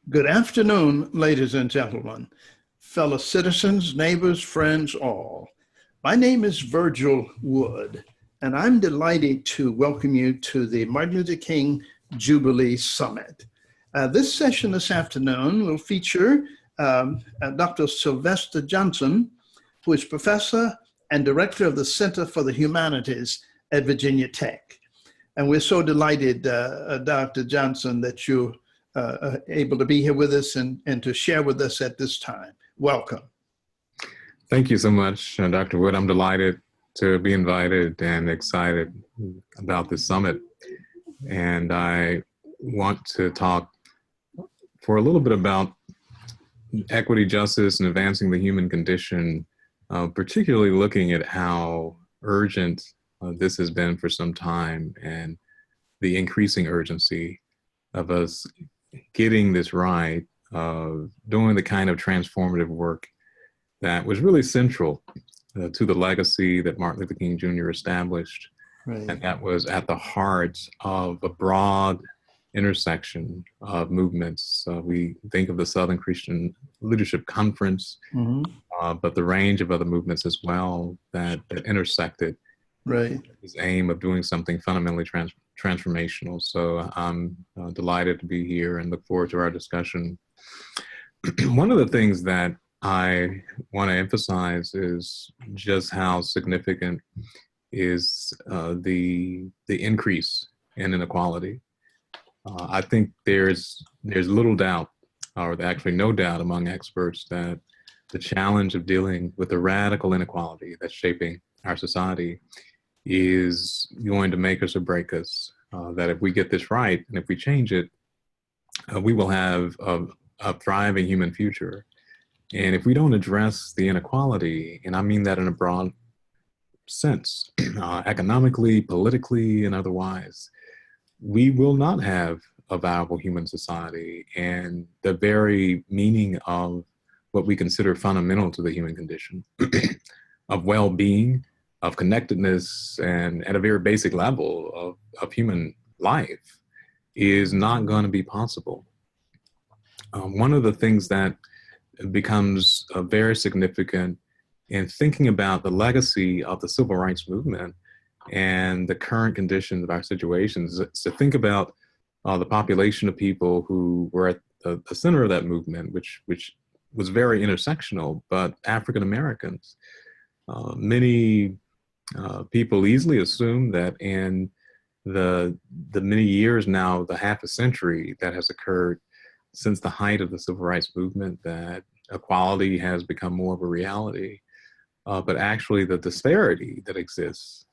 Good afternoon, ladies and gentlemen, fellow citizens, neighbors, friends, all. My name is Virgil Wood, and I'm delighted to welcome you to the Martin Luther King Jubilee Summit. This session this afternoon will feature Dr. Sylvester Johnson, who is professor and director of the Center for the Humanities at Virginia Tech. And we're so delighted, Dr. Johnson, that you able to be here with us and to share with us at this time. Welcome. Thank you so much, Dr. Wood. I'm delighted to be invited and excited about this summit. And I want to talk for a little bit about equity, justice, and advancing the human condition, particularly looking at how urgent this has been for some time and the increasing urgency of us getting this right, doing the kind of transformative work that was really central to the legacy that Martin Luther King Jr. established. Right. And that was at the heart of a broad intersection of movements. We think of the Southern Christian Leadership Conference, but the range of other movements as well that intersected. Right. His aim of doing something fundamentally transformational. So I'm delighted to be here and look forward to our discussion. One of the things that I want to emphasize is just how significant is the increase in inequality. I think there's little doubt, or actually no doubt among experts, that the challenge of dealing with the radical inequality that's shaping our society is going to make us or break us. That if we get this right and if we change it, we will have a thriving human future. And if we don't address the inequality, and I mean that in a broad sense, economically, politically, and otherwise, we will not have a viable human society. And the very meaning of what we consider fundamental to the human condition, of well-being, of connectedness, and at a very basic level of human life, is not going to be possible. One of the things that becomes very significant in thinking about the legacy of the civil rights movement and the current conditions of our situations is to think about the population of people who were at the center of that movement, which was very intersectional, but African Americans. Many people easily assume that in the many years now, the half a century that has occurred since the height of the civil rights movement, that equality has become more of a reality. But actually the disparity that exists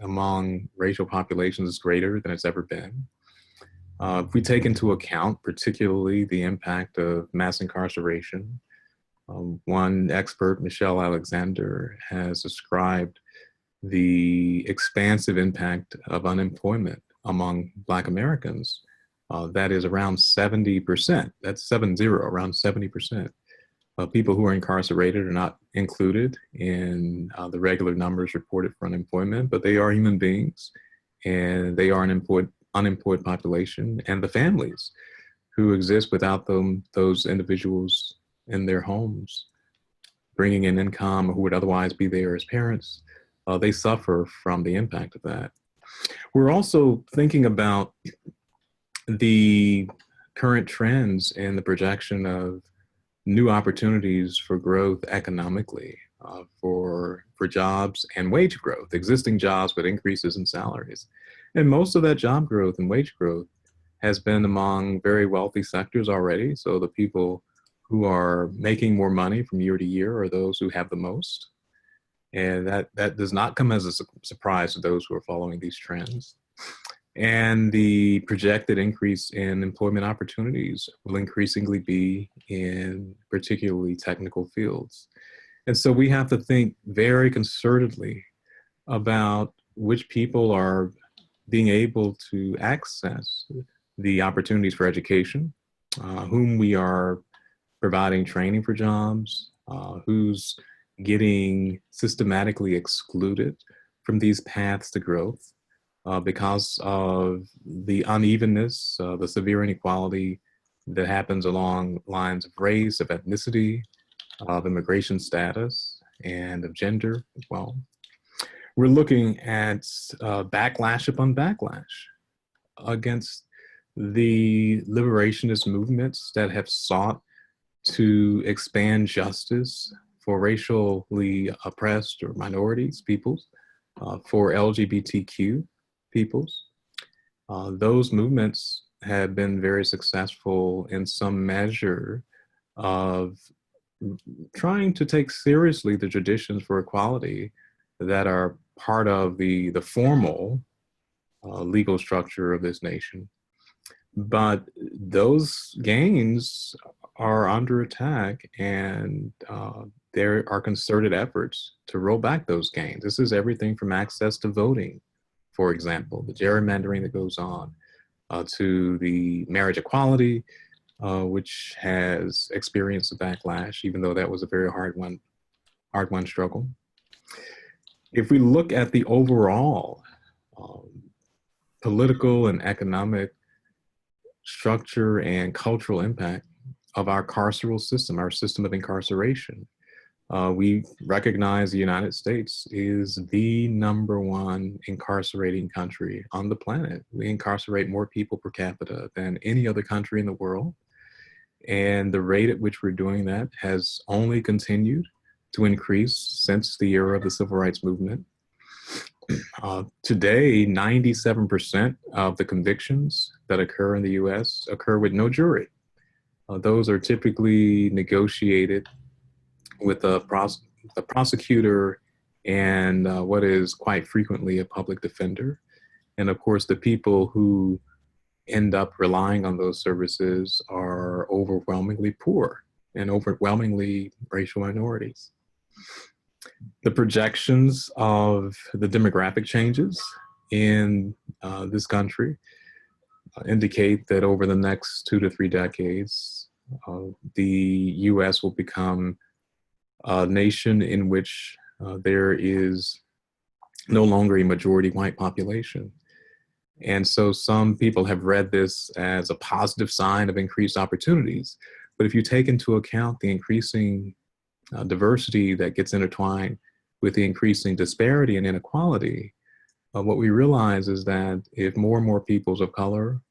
among racial populations is greater than it's ever been. If we take into account particularly the impact of mass incarceration, one expert, Michelle Alexander, has described the expansive impact of unemployment among Black Americans. That is around 70%. That's 70, around 70%. People who are incarcerated are not included in the regular numbers reported for unemployment, but they are human beings and they are an unemployed population, and the families who exist without those individuals in their homes, bringing in income, who would otherwise be there as parents, they suffer from the impact of that. We're also thinking about the current trends and the projection of new opportunities for growth economically, for jobs and wage growth, existing jobs with increases in salaries. And most of that job growth and wage growth has been among very wealthy sectors already. So the people who are making more money from year to year are those who have the most. And that does not come as a surprise to those who are following these trends. And the projected increase in employment opportunities will increasingly be in particularly technical fields. And so we have to think very concertedly about which people are being able to access the opportunities for education, whom we are providing training for jobs, who's getting systematically excluded from these paths to growth because of the unevenness, the severe inequality that happens along lines of race, of ethnicity, of immigration status, and of gender as well. We're looking at backlash upon backlash against the liberationist movements that have sought to expand justice for racially oppressed or minorities, peoples, for LGBTQ peoples. Those movements have been very successful in some measure of trying to take seriously the traditions for equality that are part of the formal legal structure of this nation. But those gains are under attack, and there are concerted efforts to roll back those gains. This is everything from access to voting, for example, the gerrymandering that goes on, to the marriage equality, which has experienced a backlash, even though that was a very hard won struggle. If we look at the overall political and economic structure and cultural impact of our carceral system, our system of incarceration, we recognize the United States is the #1 incarcerating country on the planet. We incarcerate more people per capita than any other country in the world. And the rate at which we're doing that has only continued to increase since the era of the Civil Rights Movement. Today, 97% of the convictions that occur in the US occur with no jury. Those are typically negotiated with a prosecutor and what is quite frequently a public defender. And of course, the people who end up relying on those services are overwhelmingly poor and overwhelmingly racial minorities. The projections of the demographic changes in this country indicate that over the next 2 to 3 decades, the US will become a nation in which there is no longer a majority white population. And so some people have read this as a positive sign of increased opportunities. But if you take into account the increasing diversity that gets intertwined with the increasing disparity and inequality, what we realize is that if more and more peoples of color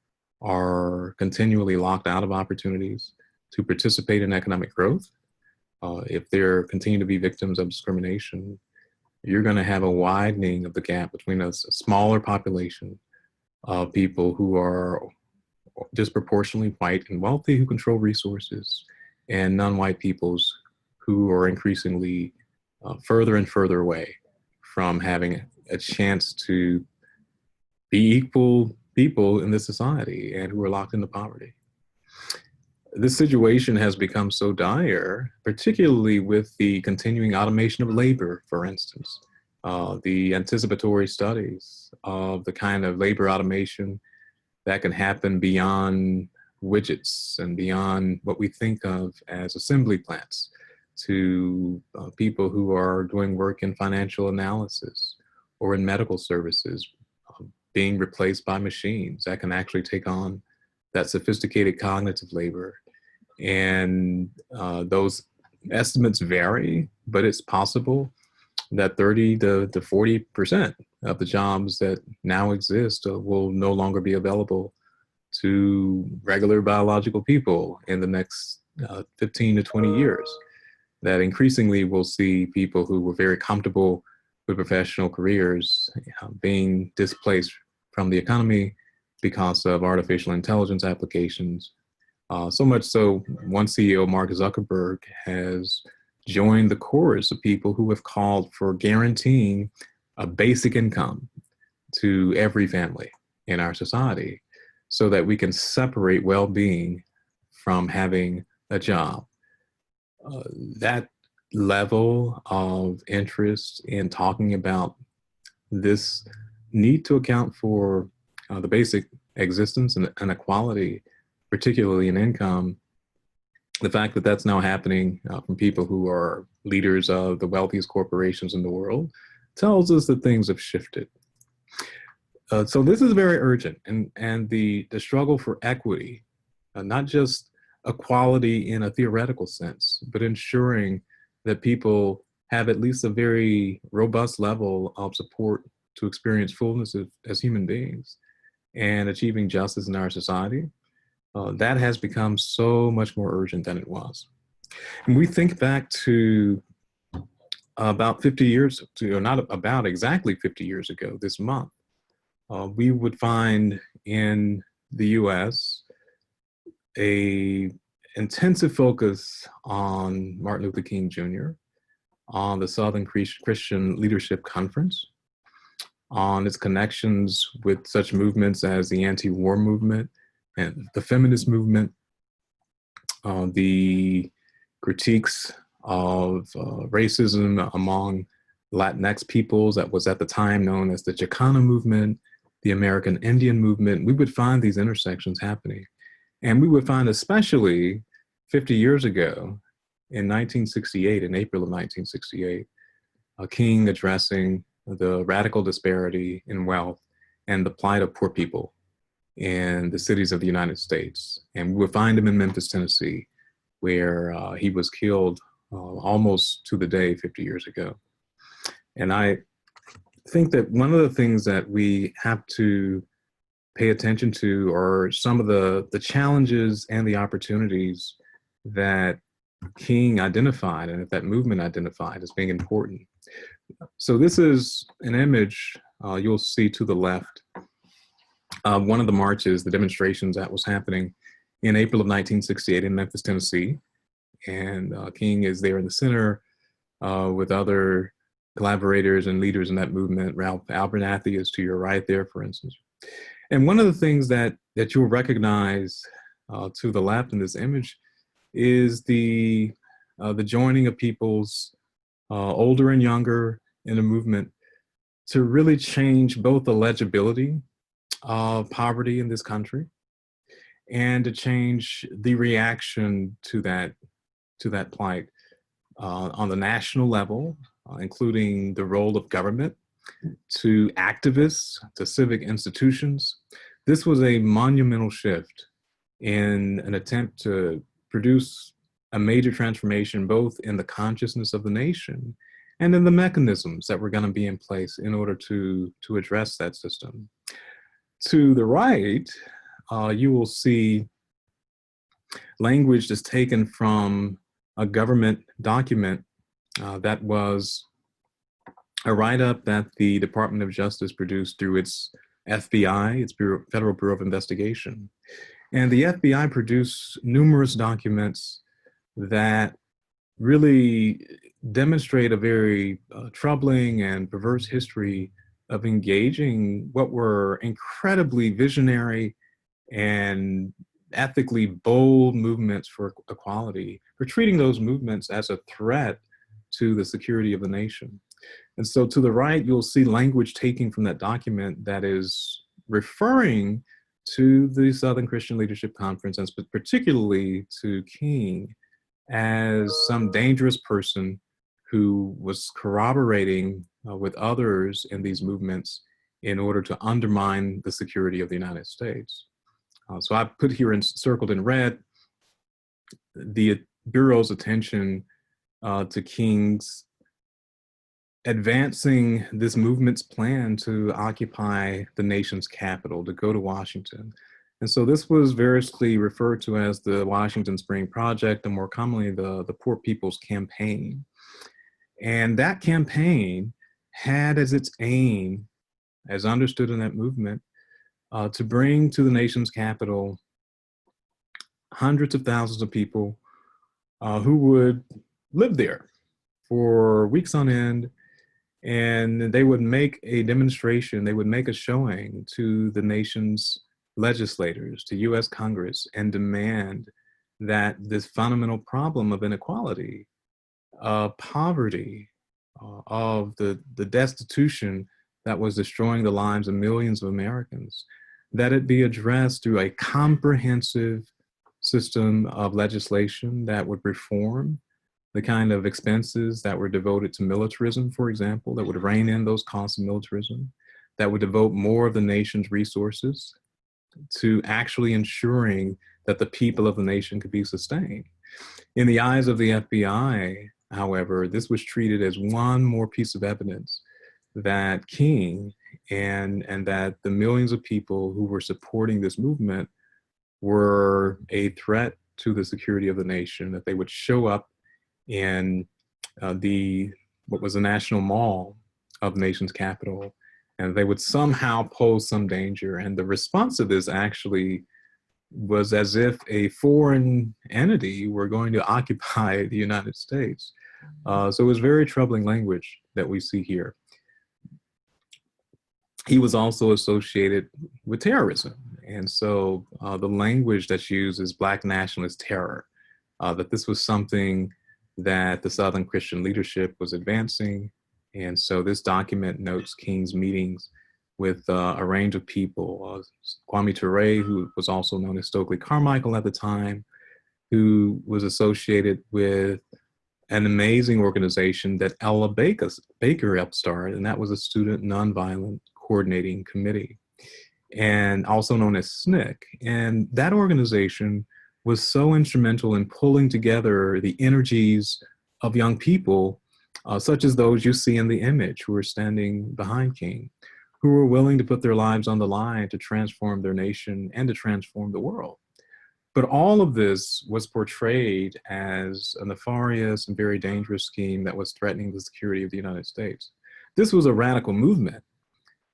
are continually locked out of opportunities to participate in economic growth, if they're continue to be victims of discrimination, you're going to have a widening of the gap between a smaller population of people who are disproportionately white and wealthy, who control resources, and non-white peoples who are increasingly further and further away from having a chance to be equal people in this society and who are locked into poverty. This situation has become so dire, particularly with the continuing automation of labor, for instance. The anticipatory studies of the kind of labor automation that can happen beyond widgets and beyond what we think of as assembly plants to people who are doing work in financial analysis or in medical services, being replaced by machines that can actually take on that sophisticated cognitive labor. And those estimates vary, but it's possible that 30 to 40% of the jobs that now exist will no longer be available to regular biological people in the next 15 to 20 years. That increasingly we'll see people who were very comfortable with professional careers being displaced from the economy because of artificial intelligence applications. So much so, one CEO, Mark Zuckerberg, has joined the chorus of people who have called for guaranteeing a basic income to every family in our society so that we can separate well-being from having a job. That level of interest in talking about this need to account for the basic existence and inequality, particularly in income, the fact that that's now happening from people who are leaders of the wealthiest corporations in the world tells us that things have shifted. So this is very urgent, and the struggle for equity not just equality in a theoretical sense, but ensuring that people have at least a very robust level of support to experience fullness as human beings and achieving justice in our society. That has become so much more urgent than it was. And we think back to about 50 years, or not about, exactly 50 years ago this month, we would find in the US a intensive focus on Martin Luther King Jr., on the Southern Christian Leadership Conference, on its connections with such movements as the anti-war movement and the feminist movement, the critiques of racism among Latinx peoples that was at the time known as the Chicana movement, the American Indian movement. We would find these intersections happening. And we would find, especially 50 years ago, in 1968, in April of 1968, King addressing the radical disparity in wealth and the plight of poor people in the cities of the United States. And we would find him in Memphis, Tennessee, where he was killed almost to the day 50 years ago. And I think that one of the things that we have to pay attention to are some of the challenges and the opportunities that King identified and that movement identified as being important. So this is an image you'll see to the left. One of the marches, the demonstrations that was happening in April of 1968 in Memphis, Tennessee. And King is there in the center with other collaborators and leaders in that movement. Ralph Abernathy is to your right there, for instance. And one of the things that you'll recognize to the left in this image is the joining of peoples older and younger in a movement to really change both the legibility of poverty in this country and to change the reaction to that plight on the national level, including the role of government, to activists, to civic institutions. This was a monumental shift in an attempt to produce a major transformation both in the consciousness of the nation and in the mechanisms that were going to be in place in order to address that system. To the right, you will see language that's taken from a government document that was a write-up that the Department of Justice produced through its FBI, its Federal Bureau of Investigation. And the FBI produced numerous documents that really demonstrate a very troubling and perverse history of engaging what were incredibly visionary and ethically bold movements for equality, for treating those movements as a threat to the security of the nation. And so to the right, you'll see language taken from that document that is referring to the Southern Christian Leadership Conference, and particularly to King, as some dangerous person who was corroborating with others in these movements in order to undermine the security of the United States. So I put here circled in red the Bureau's attention to King's advancing this movement's plan to occupy the nation's capital, to go to Washington. And so this was variously referred to as the Washington Spring Project, and more commonly the Poor People's Campaign. And that campaign had as its aim, as understood in that movement, to bring to the nation's capital hundreds of thousands of people who would live there for weeks on end, and they would make a demonstration, they would make a showing to the nation's legislators, to US Congress, and demand that this fundamental problem of inequality, of poverty, of the destitution that was destroying the lives of millions of Americans, that it be addressed through a comprehensive system of legislation that would reform the kind of expenses that were devoted to militarism, for example, that would rein in those costs of militarism, that would devote more of the nation's resources to actually ensuring that the people of the nation could be sustained. In the eyes of the FBI, however, this was treated as one more piece of evidence that King and that the millions of people who were supporting this movement were a threat to the security of the nation, that they would show up in what was the National Mall of the nation's capital, and they would somehow pose some danger. And the response to this actually was as if a foreign entity were going to occupy the United States. So it was very troubling language that we see here. He was also associated with terrorism. And so the language that's used is Black nationalist terror, that this was something that the Southern Christian leadership was advancing. And so this document notes King's meetings with a range of people. Kwame Ture, who was also known as Stokely Carmichael at the time, who was associated with an amazing organization that Ella Baker helped start, and that was a Student Nonviolent Coordinating Committee, and also known as SNCC. And that organization was so instrumental in pulling together the energies of young people, such as those you see in the image who are standing behind King, who were willing to put their lives on the line to transform their nation and to transform the world. But all of this was portrayed as a nefarious and very dangerous scheme that was threatening the security of the United States. This was a radical movement.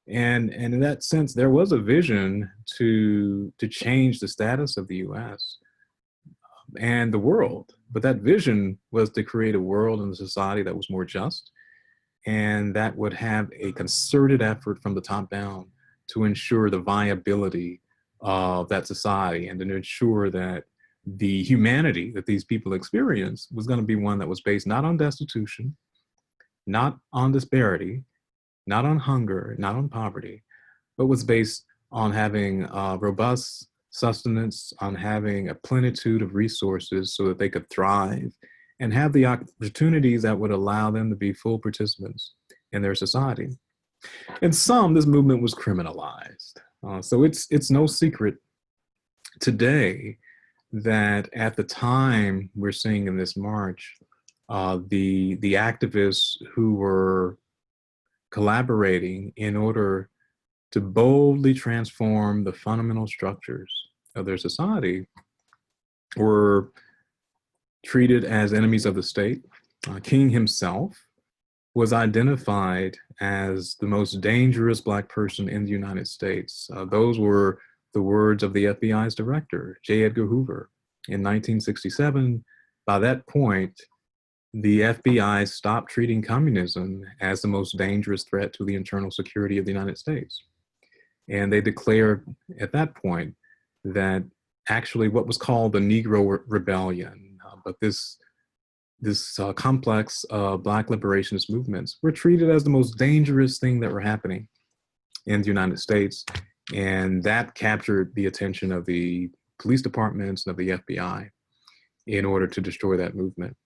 And in that sense, there was a vision to change the status of the US and the world. But that vision was to create a world and a society that was more just, and that would have a concerted effort from the top down to ensure the viability of that society and to ensure that the humanity that these people experienced was going to be one that was based not on destitution, not on disparity, not on hunger, not on poverty, but was based on having robust sustenance, on having a plenitude of resources so that they could thrive and have the opportunities that would allow them to be full participants in their society. In some, this movement was criminalized. So it's no secret today that at the time we're seeing in this march, the activists who were collaborating in order to boldly transform the fundamental structures of their society were treated as enemies of the state. King himself was identified as the most dangerous Black person in the United States. Those were the words of the FBI's director, J. Edgar Hoover, in 1967. By that point, the FBI stopped treating communism as the most dangerous threat to the internal security of the United States. And they declared at that point that actually what was called the Negro Rebellion, but this complex of Black liberationist movements were treated as the most dangerous thing that were happening in the United States. And that captured the attention of the police departments and of the FBI in order to destroy that movement.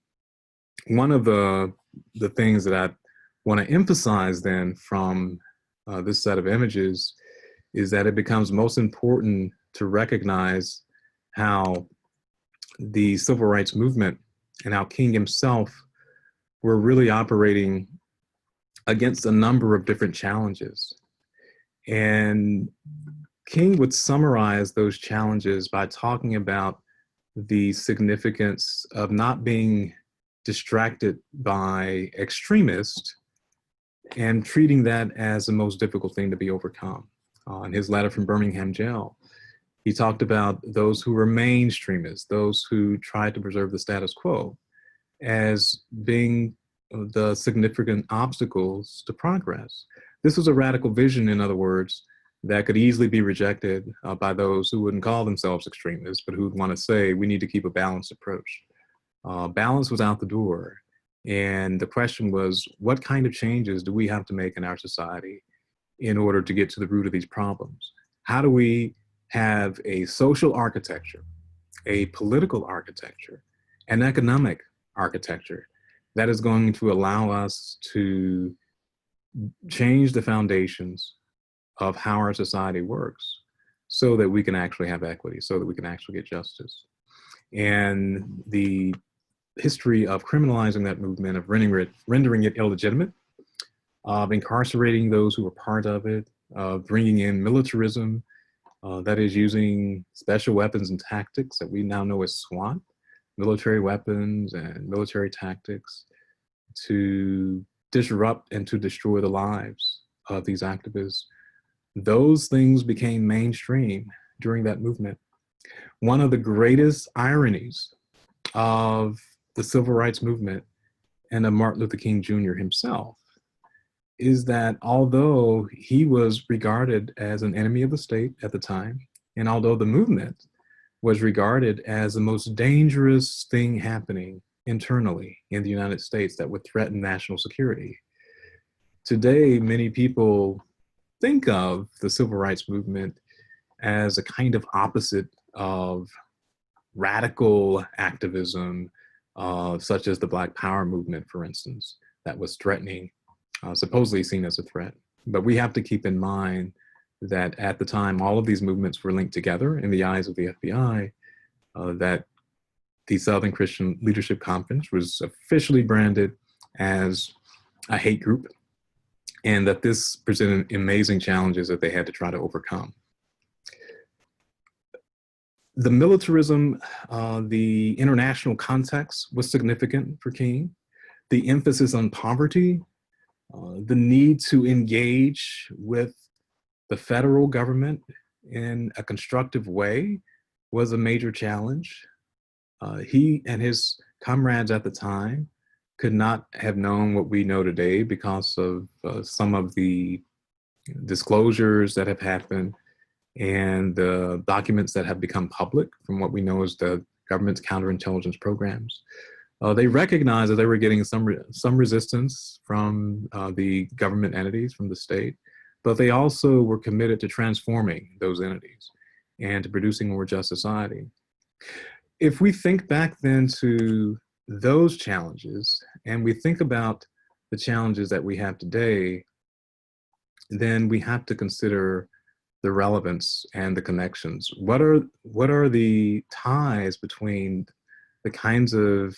One of the things that I want to emphasize then from this set of images is that it becomes most important to recognize how the civil rights movement and how King himself were really operating against a number of different challenges. And King would summarize those challenges by talking about the significance of not being distracted by extremists and treating that as the most difficult thing to be overcome. In his letter from Birmingham jail, he talked about those who were mainstreamists, those who tried to preserve the status quo, as being the significant obstacles to progress. This was a radical vision, in other words, that could easily be rejected by those who wouldn't call themselves extremists, but who would want to say, we need to keep a balanced approach. Balance was out the door. And the question was, what kind of changes do we have to make in our society in order to get to the root of these problems? How do we have a social architecture, a political architecture, an economic architecture that is going to allow us to change the foundations of how our society works so that we can actually have equity, so that we can actually get justice. And the history of criminalizing that movement, of rendering it illegitimate, of incarcerating those who were part of it, of bringing in militarism, that is using special weapons and tactics that we now know as SWAT, military weapons and military tactics, to disrupt and to destroy the lives of these activists. Those things became mainstream during that movement. One of the greatest ironies of the civil rights movement and of Martin Luther King Jr. himself is that although he was regarded as an enemy of the state at the time, and although the movement was regarded as the most dangerous thing happening internally in the United States that would threaten national security, today many people think of the civil rights movement as a kind of opposite of radical activism, such as the Black Power movement, for instance, that was threatening, supposedly seen as a threat. But we have to keep in mind that at the time, all of these movements were linked together in the eyes of the FBI, that the Southern Christian Leadership Conference was officially branded as a hate group, and that this presented amazing challenges that they had to try to overcome. The militarism, the international context was significant for King. The emphasis on poverty, the need to engage with the federal government in a constructive way was a major challenge. He and his comrades at the time could not have known what we know today because of some of the disclosures that have happened and the documents that have become public from what we know as the government's counterintelligence programs. They recognized that they were getting some resistance from the government entities, from the state, but they also were committed to transforming those entities and to producing a more just society. If we think back then to those challenges and we think about the challenges that we have today, then we have to consider the relevance and the connections. What are the ties between the kinds of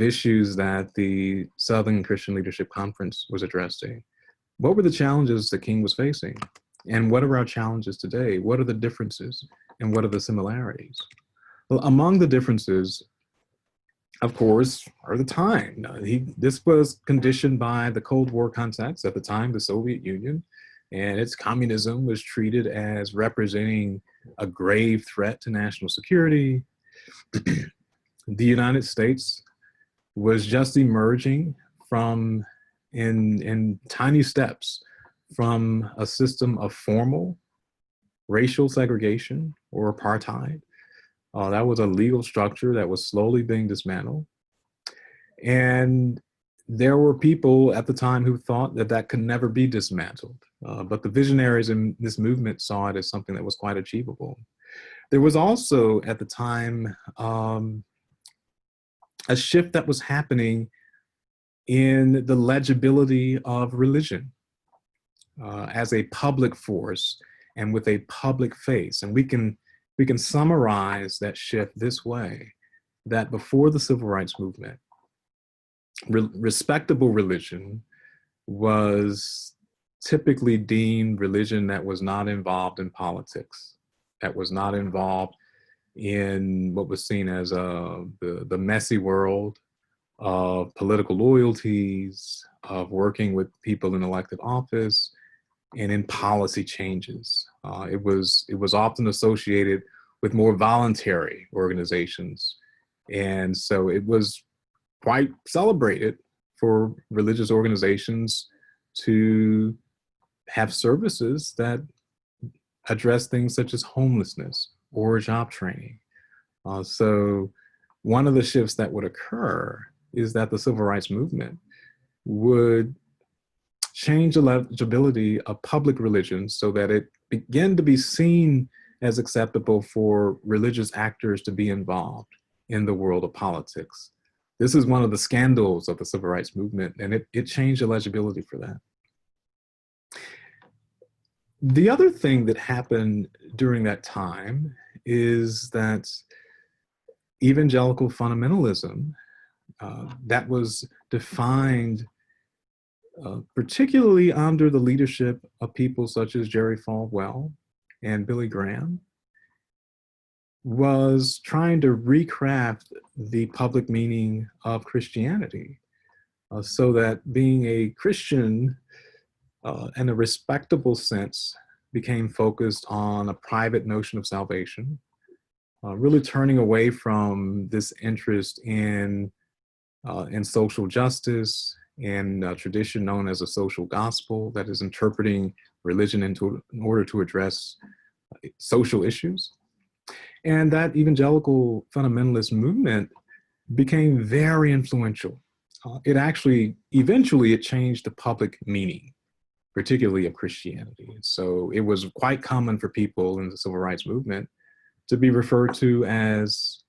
issues that the Southern Christian Leadership Conference was addressing? What were the challenges that King was facing? And what are our challenges today? What are the differences and what are the similarities? Well, among the differences, of course, are the time. This was conditioned by the Cold War context. At the time, the Soviet Union and its communism was treated as representing a grave threat to national security. The United States was just emerging from, in tiny steps, from a system of formal racial segregation or apartheid. That was a legal structure that was slowly being dismantled. And there were people at the time who thought that that could never be dismantled. But the visionaries in this movement saw it as something that was quite achievable. There was also, at the time, a shift that was happening in the legibility of religion as a public force and with a public face. And we can summarize that shift this way, that before the Civil Rights Movement, respectable religion was typically deemed religion that was not involved in politics, that was not involved in what was seen as the messy world of political loyalties, of working with people in elected office, and in policy changes. It was often associated with more voluntary organizations. And so it was quite celebrated for religious organizations to have services that address things such as homelessness or job training. So one of the shifts that would occur is that the civil rights movement would change the legibility of public religion so that it began to be seen as acceptable for religious actors to be involved in the world of politics. This is one of the scandals of the civil rights movement, and it changed the legibility for that. The other thing that happened during that time is that evangelical fundamentalism, that was defined particularly under the leadership of people such as Jerry Falwell and Billy Graham, was trying to recraft the public meaning of Christianity, so that being a Christian in a respectable sense became focused on a private notion of salvation, really turning away from this interest in social justice and a tradition known as a social gospel, that is interpreting religion in order to address social issues. And that evangelical fundamentalist movement became very influential. It actually, eventually, it changed the public meaning, particularly of Christianity. So it was quite common for people in the civil rights movement to be referred to as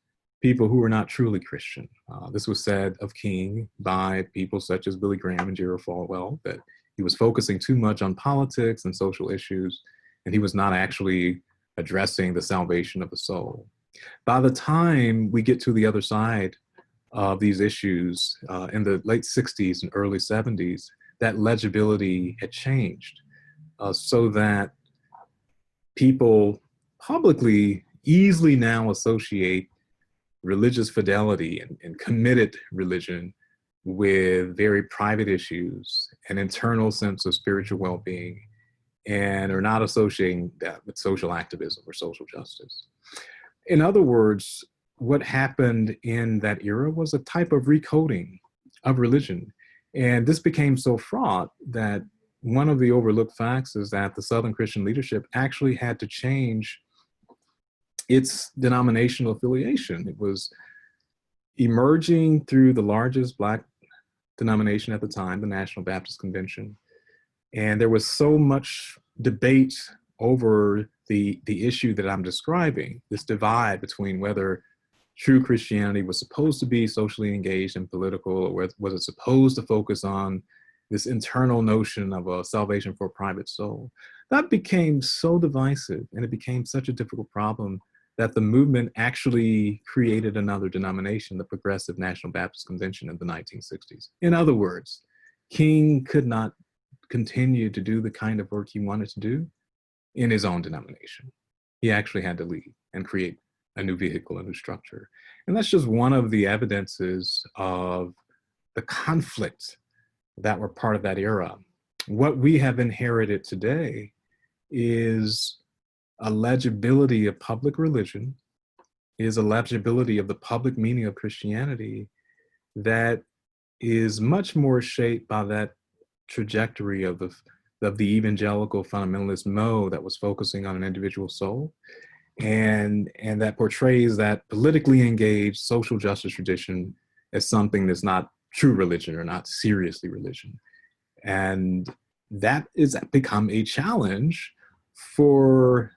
people who were not truly Christian. This was said of King by people such as Billy Graham and Jerry Falwell, that he was focusing too much on politics and social issues, and he was not actually addressing the salvation of the soul. By the time we get to the other side of these issues in the late 60s and early 70s, that legibility had changed, so that people publicly easily now associate religious fidelity and committed religion with very private issues, an internal sense of spiritual well-being, and are not associating that with social activism or social justice. In other words, what happened in that era was a type of recoding of religion. And this became so fraught that one of the overlooked facts is that the Southern Christian leadership actually had to change its denominational affiliation. It was emerging through the largest Black denomination at the time, the National Baptist Convention. And there was so much debate over the issue that I'm describing, this divide between whether true Christianity was supposed to be socially engaged and political, or was it supposed to focus on this internal notion of a salvation for a private soul. That became so divisive, and it became such a difficult problem that the movement actually created another denomination, the Progressive National Baptist Convention in the 1960s. In other words, King could not continue to do the kind of work he wanted to do in his own denomination. He actually had to leave and create a new vehicle, a new structure. And that's just one of the evidences of the conflict that were part of that era. What we have inherited today is a legibility of public religion, is a legibility of the public meaning of Christianity that is much more shaped by that trajectory of the evangelical fundamentalist mode that was focusing on an individual soul, and that portrays that politically engaged social justice tradition as something that's not true religion or not seriously religion. And that is become a challenge for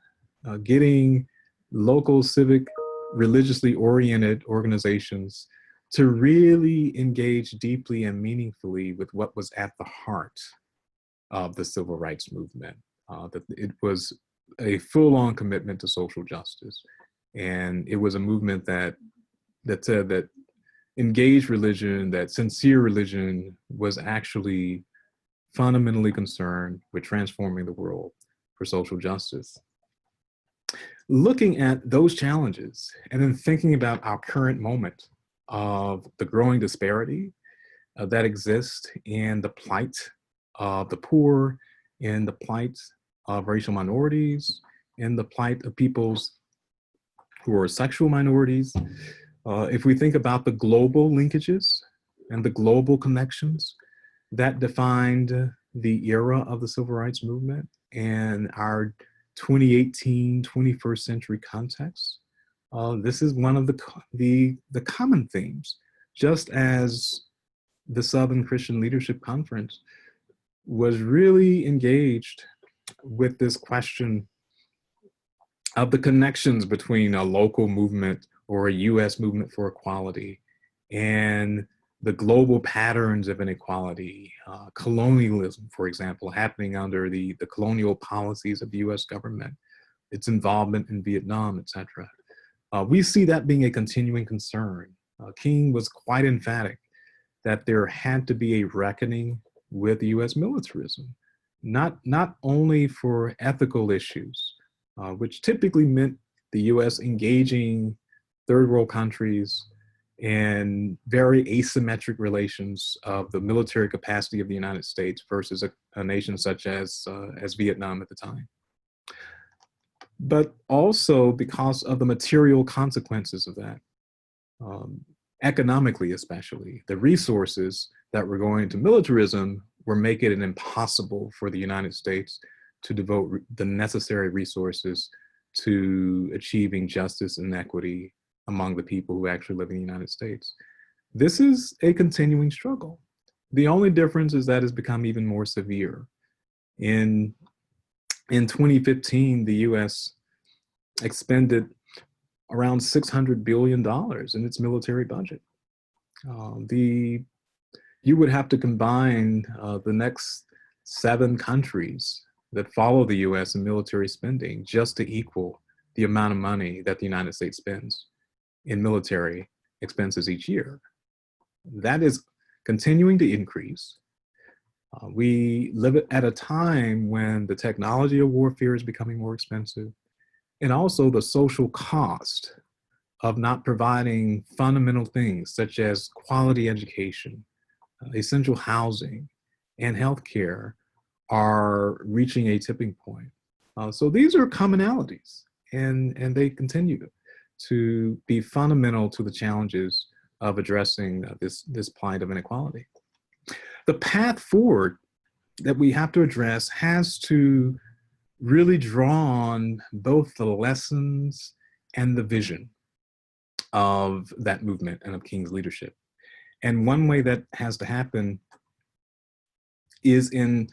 getting local civic religiously oriented organizations to really engage deeply and meaningfully with what was at the heart of the civil rights movement. That it was a full-on commitment to social justice. And it was a movement that said that engaged religion, that sincere religion, was actually fundamentally concerned with transforming the world for social justice. Looking at those challenges and then thinking about our current moment of the growing disparity that exists in the plight of the poor, in the plight of racial minorities, in the plight of peoples who are sexual minorities. If we think about the global linkages and the global connections that defined the era of the civil rights movement and our 2018, 21st century context, this is one of the common themes. Just as the Southern Christian Leadership Conference was really engaged with this question of the connections between a local movement or a US movement for equality and the global patterns of inequality, colonialism, for example, happening under the colonial policies of the US government, its involvement in Vietnam, etc. We see that being a continuing concern. King was quite emphatic that there had to be a reckoning with US militarism, not only for ethical issues, which typically meant the US engaging third world countries in very asymmetric relations of the military capacity of the United States versus a nation such as Vietnam at the time. But also because of the material consequences of that, economically especially, the resources that were going to militarism were making it impossible for the United States to devote the necessary resources to achieving justice and equity among the people who actually live in the United States. This is a continuing struggle. The only difference is that it's become even more severe. In 2015, the US expended around $600 billion in its military budget. You would have to combine the next 7 countries that follow the US in military spending just to equal the amount of money that the United States spends in military expenses each year. That is continuing to increase. We live at a time when the technology of warfare is becoming more expensive, and also the social cost of not providing fundamental things such as quality education, essential housing, and healthcare are reaching a tipping point. So these are commonalities, and they continue to be fundamental to the challenges of addressing this plight of inequality. The path forward that we have to address has to really draw on both the lessons and the vision of that movement and of King's leadership. And one way that has to happen is in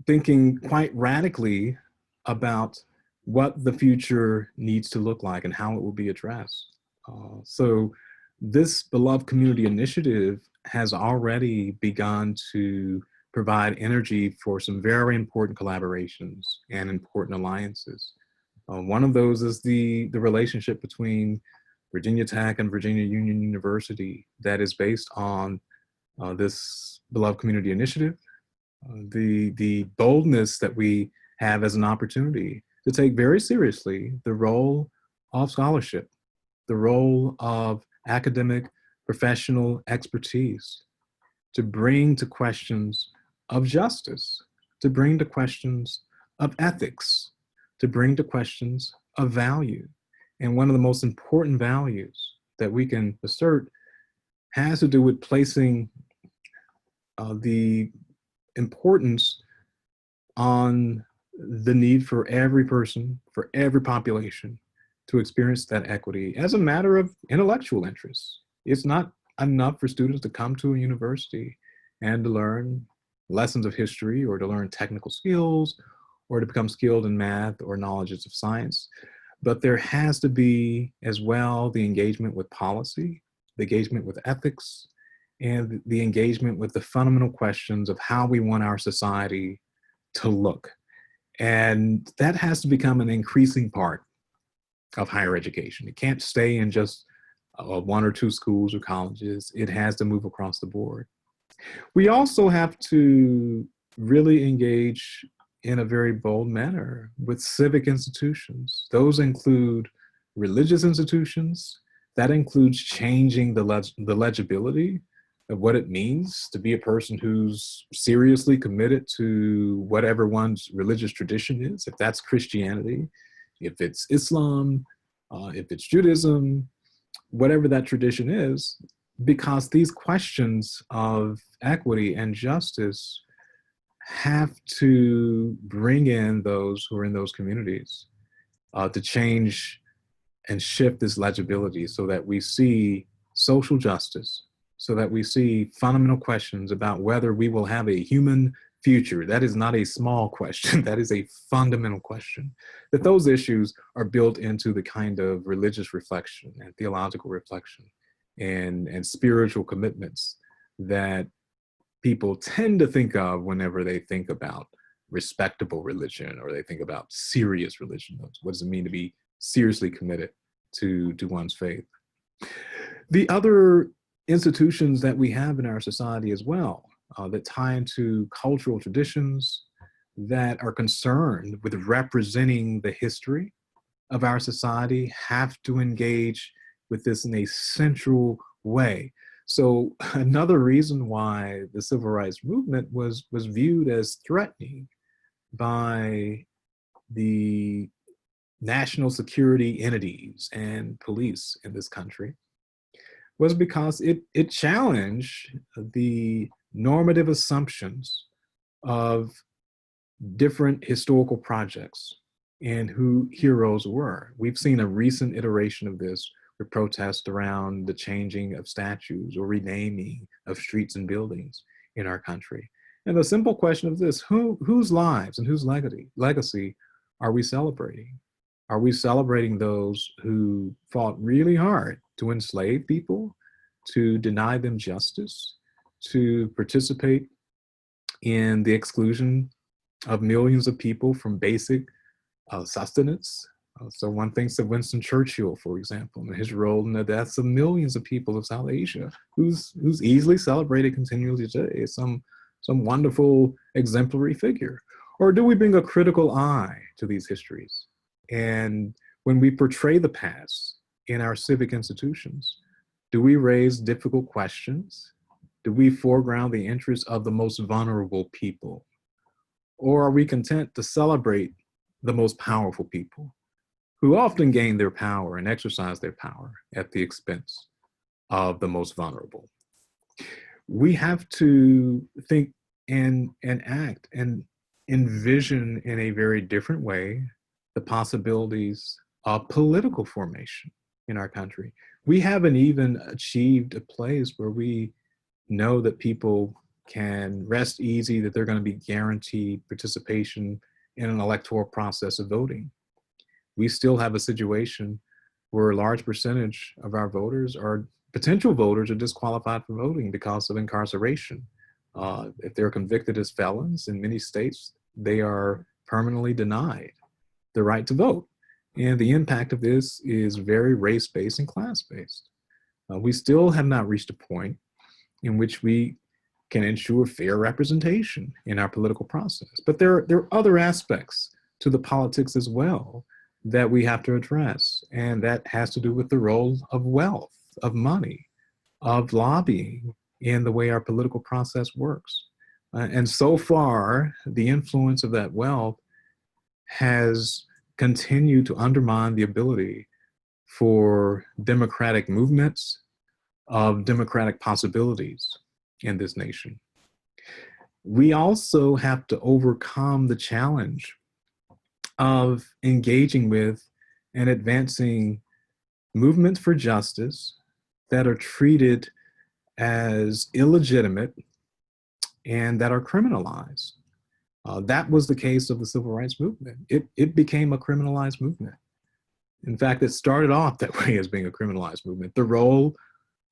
thinking quite radically about what the future needs to look like and how it will be addressed. So this beloved community initiative has already begun to provide energy for some very important collaborations and important alliances. One of those is the relationship between Virginia Tech and Virginia Union University that is based on this beloved community initiative. The boldness that we have as an opportunity to take very seriously the role of scholarship, the role of academic professional expertise, to bring to questions of justice, to bring to questions of ethics, to bring to questions of value. And one of the most important values that we can assert has to do with placing the importance on the need for every person, for every population, to experience that equity as a matter of intellectual interest. It's not enough for students to come to a university and to learn lessons of history or to learn technical skills or to become skilled in math or knowledges of science. But there has to be as well the engagement with policy, the engagement with ethics, and the engagement with the fundamental questions of how we want our society to look. And that has to become an increasing part of higher education. It can't stay in just 1 or 2 schools or colleges. It has to move across the board. We also have to really engage in a very bold manner with civic institutions. Those include religious institutions. That includes changing the legibility of what it means to be a person who's seriously committed to whatever one's religious tradition is, if that's Christianity, if it's Islam, if it's Judaism, whatever that tradition is, because these questions of equity and justice have to bring in those who are in those communities to change and shift this legibility so that we see social justice, so that we see fundamental questions about whether we will have a human future. That is not a small question, that is a fundamental question. That those issues are built into the kind of religious reflection and theological reflection and spiritual commitments that people tend to think of whenever they think about respectable religion or they think about serious religion. What does it mean to be seriously committed to one's faith? The other institutions that we have in our society as well that tie into cultural traditions that are concerned with representing the history of our society have to engage with this in a central way. So another reason why the civil rights movement was viewed as threatening by the national security entities and police in this country was because it challenged the normative assumptions of different historical projects and who heroes were. We've seen a recent iteration of this with protests around the changing of statues or renaming of streets and buildings in our country. And the simple question of this, whose lives and whose legacy are we celebrating? Are we celebrating those who fought really hard to enslave people, to deny them justice, to participate in the exclusion of millions of people from basic sustenance? So one thinks of Winston Churchill, for example, and his role in the deaths of millions of people of South Asia, who's easily celebrated continually today as some wonderful exemplary figure. Or do we bring a critical eye to these histories? And when we portray the past in our civic institutions, do we raise difficult questions? Do we foreground the interests of the most vulnerable people? Or are we content to celebrate the most powerful people who often gain their power and exercise their power at the expense of the most vulnerable? We have to think and act and envision in a very different way the possibilities of political formation in our country. We haven't even achieved a place where we know that people can rest easy that they're going to be guaranteed participation in an electoral process of voting. We still have a situation where a large percentage of our voters are potential voters are disqualified from voting because of incarceration. If they're convicted as felons in many states, they are permanently denied the right to vote. And the impact of this is very race-based and class-based. We still have not reached a point in which we can ensure fair representation in our political process. But there are other aspects to the politics as well that we have to address. And that has to do with the role of wealth, of money, of lobbying in the way our political process works. And so far, the influence of that wealth has continued to undermine the ability for democratic movements, of democratic possibilities in this nation. We also have to overcome the challenge of engaging with and advancing movements for justice that are treated as illegitimate and that are criminalized. That was the case of the civil rights movement. It became a criminalized movement. In fact, it started off that way as being a criminalized movement. The role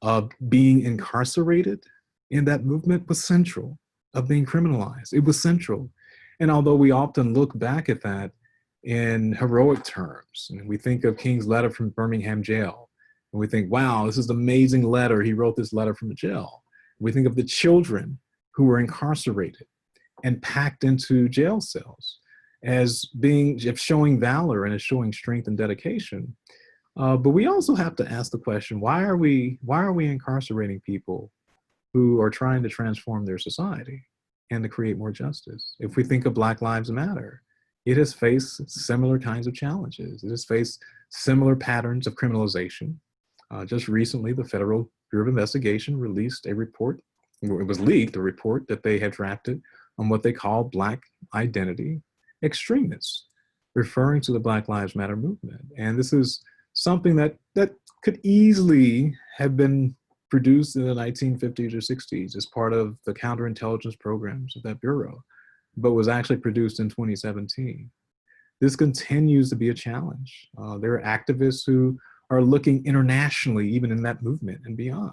of being incarcerated in that movement was central, of being criminalized. It was central. And although we often look back at that in heroic terms, and we think of King's letter from Birmingham jail, and we think, wow, this is an amazing letter. He wrote this letter from the jail. We think of the children who were incarcerated and packed into jail cells as showing valor and as showing strength and dedication. But we also have to ask the question, why are we incarcerating people who are trying to transform their society and to create more justice? If we think of Black Lives Matter, it has faced similar kinds of challenges. It has faced similar patterns of criminalization. Just recently, the Federal Bureau of Investigation released a report. It was leaked, a report that they had drafted on what they call Black identity extremists, referring to the Black Lives Matter movement. And this is something that could easily have been produced in the 1950s or 60s as part of the counterintelligence programs of that bureau, but was actually produced in 2017. This continues to be a challenge. There are activists who are looking internationally, even in that movement and beyond,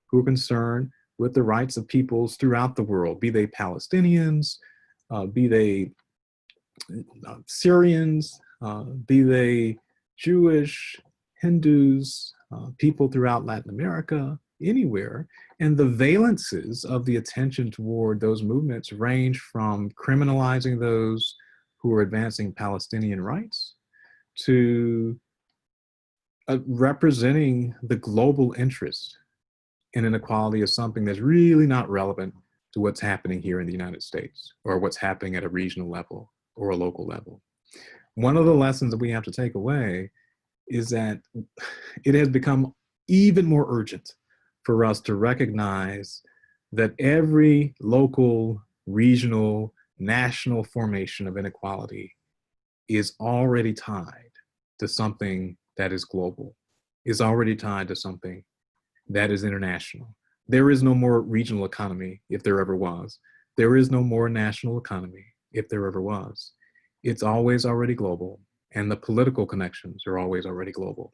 who are concerned with the rights of peoples throughout the world, be they Palestinians, be they Syrians, be they Jewish, Hindus, people throughout Latin America, anywhere. And the valences of the attention toward those movements range from criminalizing those who are advancing Palestinian rights to representing the global interest in inequality as something that's really not relevant to what's happening here in the United States or what's happening at a regional level or a local level. One of the lessons that we have to take away is that it has become even more urgent for us to recognize that every local, regional, national formation of inequality is already tied to something that is global, is already tied to something that is international. There is no more regional economy if there ever was. There is no more national economy if there ever was. It's always already global, and the political connections are always already global.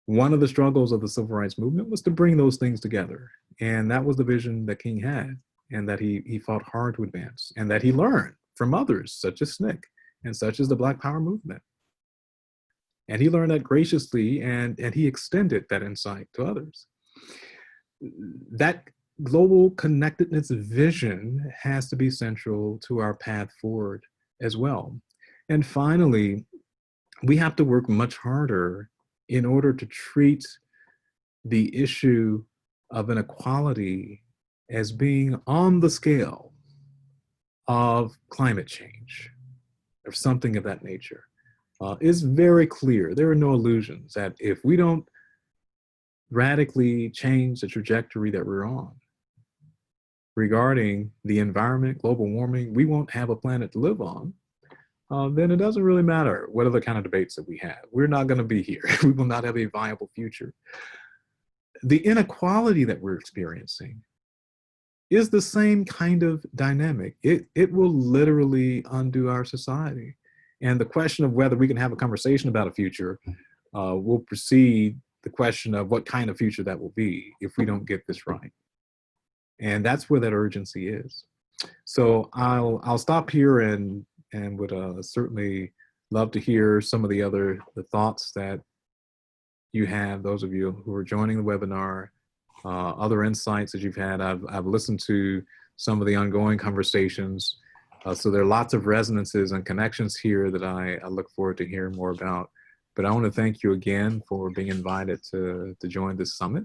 One of the struggles of the civil rights movement was to bring those things together. And that was the vision that King had, and that he fought hard to advance, and that he learned from others, such as SNCC, and such as the Black Power movement. And he learned that graciously, and he extended that insight to others. That global connectedness vision has to be central to our path forward as well. And finally, we have to work much harder in order to treat the issue of inequality as being on the scale of climate change or something of that nature. It's very clear, there are no illusions, that if we don't radically change the trajectory that we're on regarding the environment, global warming, we won't have a planet to live on. Then it doesn't really matter what other kind of debates that we have. We're not going to be here. We will not have a viable future. The inequality that we're experiencing is the same kind of dynamic. It will literally undo our society. And the question of whether we can have a conversation about a future will precede the question of what kind of future that will be if we don't get this right. And that's where that urgency is. So I'll stop here and would certainly love to hear some of the thoughts that you have, those of you who are joining the webinar, other insights that you've had. I've listened to some of the ongoing conversations. So there are lots of resonances and connections here that I look forward to hearing more about. But I want to thank you again for being invited to join this summit,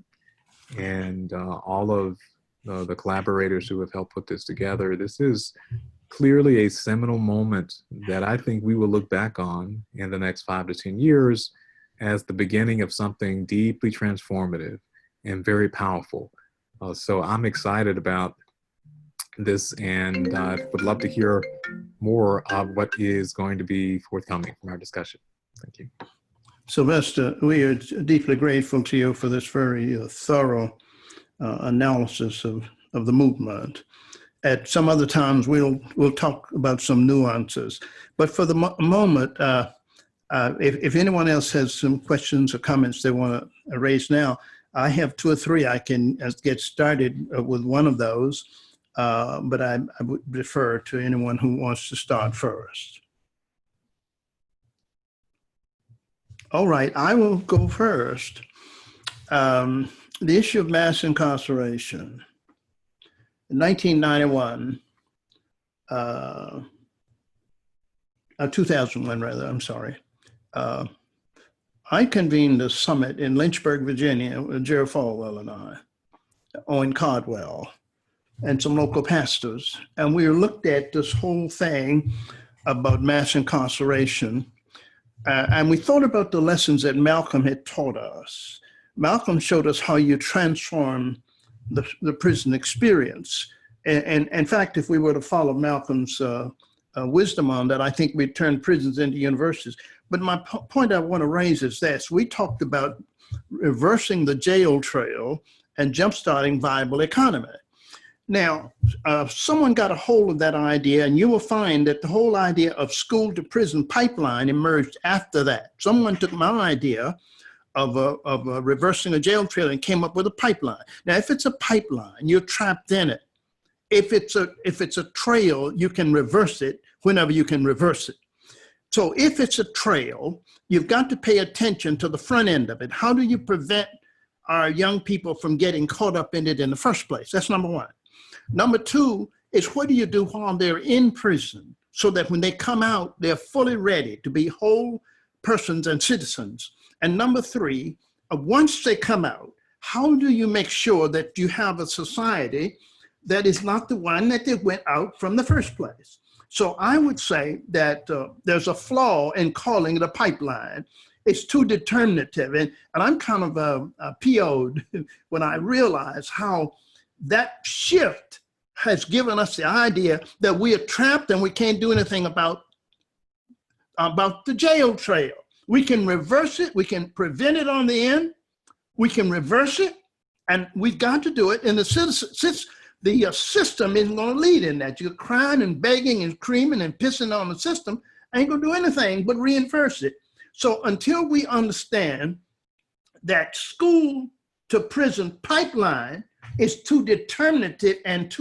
and all of the collaborators who have helped put this together. This is clearly a seminal moment that I think we will look back on in the next 5 to 10 years as the beginning of something deeply transformative and very powerful. So I'm excited about this, and I would love to hear more of what is going to be forthcoming from our discussion. Thank you. Sylvester, we are deeply grateful to you for this very thorough analysis of the movement. At some other times, we'll talk about some nuances. But for the moment, if anyone else has some questions or comments they want to raise now, I have 2 or 3. I can get started with one of those, but I would defer to anyone who wants to start first. All right, I will go first. The issue of mass incarceration. In 1991, 2001 rather, I'm sorry, I convened a summit in Lynchburg, Virginia, with Jerry Falwell and I, Owen Cardwell, and some local pastors. And we looked at this whole thing about mass incarceration. And we thought about the lessons that Malcolm had taught us. Malcolm showed us how you transform the prison experience. And in fact, if we were to follow Malcolm's wisdom on that, I think we'd turn prisons into universities. But my point I want to raise is this. We talked about reversing the jail trail and jumpstarting viable economy. Now, someone got a hold of that idea, and you will find that the whole idea of school to prison pipeline emerged after that. Someone took my idea of reversing a jail trail and came up with a pipeline. Now, if it's a pipeline, you're trapped in it. If it's a trail, you can reverse it whenever you can reverse it. So if it's a trail, you've got to pay attention to the front end of it. How do you prevent our young people from getting caught up in it in the first place? That's number one. Number two is, what do you do while they're in prison so that when they come out, they're fully ready to be whole persons and citizens? And number three, once they come out, how do you make sure that you have a society that is not the one that they went out from the first place? So I would say that there's a flaw in calling it a pipeline. It's too determinative. And I'm kind of PO'd when I realize how that shift has given us the idea that we are trapped and we can't do anything about the jail trail. We can reverse it. We can prevent it on the end. We can reverse it. And we've got to do it. And the system isn't going to lead in that. You're crying and begging and screaming and pissing on the system. Ain't going to do anything but reinforce it. So until we understand that school to prison pipeline is too determinative and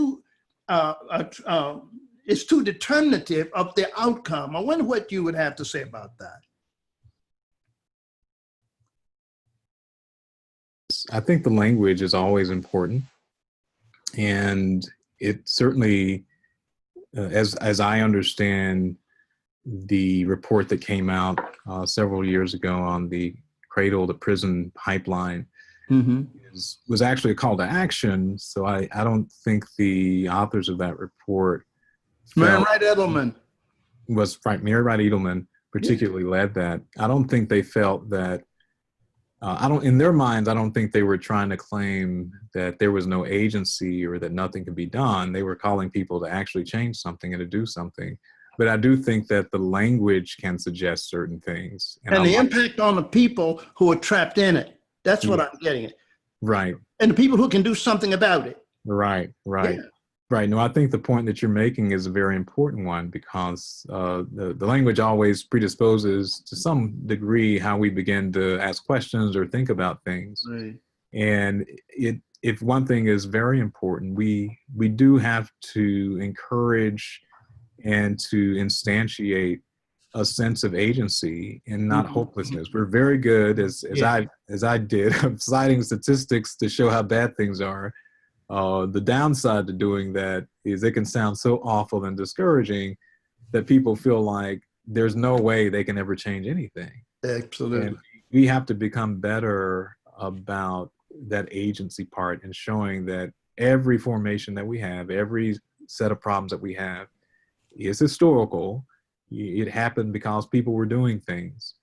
it's too determinative of the outcome. I wonder what you would have to say about that. I think the language is always important. And it certainly, as I understand the report that came out several years ago on the cradle to prison pipeline, was actually a call to action. So I don't think the authors of that report, Mary Wright Edelman particularly led that. I don't think they felt that, in their minds, I don't think they were trying to claim that there was no agency or that nothing could be done. They were calling people to actually change something and to do something. But I do think that the language can suggest certain things. And the impact on the people who are trapped in it. That's what I'm getting at. Right. And the people who can do something about it. Right. Yeah. Right. No, I think the point that you're making is a very important one, because the language always predisposes to some degree how we begin to ask questions or think about things. Right. And if one thing is very important, we do have to encourage and to instantiate a sense of agency and not hopelessness. We're very good, as I did, of citing statistics to show how bad things are. The downside to doing that is it can sound so awful and discouraging that people feel like there's no way they can ever change anything. Absolutely. And we have to become better about that agency part and showing that every formation that we have, every set of problems that we have is historical. It happened because people were doing things.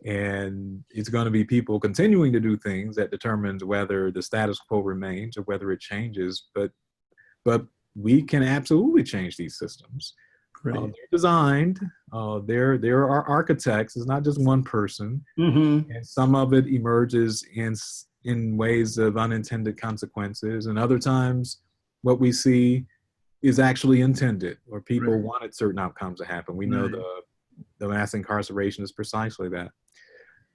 And it's going to be people continuing to do things that determines whether the status quo remains or whether it changes. But we can absolutely change these systems. Right. They're designed. There are architects. It's not just one person. And some of it emerges in ways of unintended consequences. And other times, what we see is actually intended, or people wanted certain outcomes to happen. We know the mass incarceration is precisely that.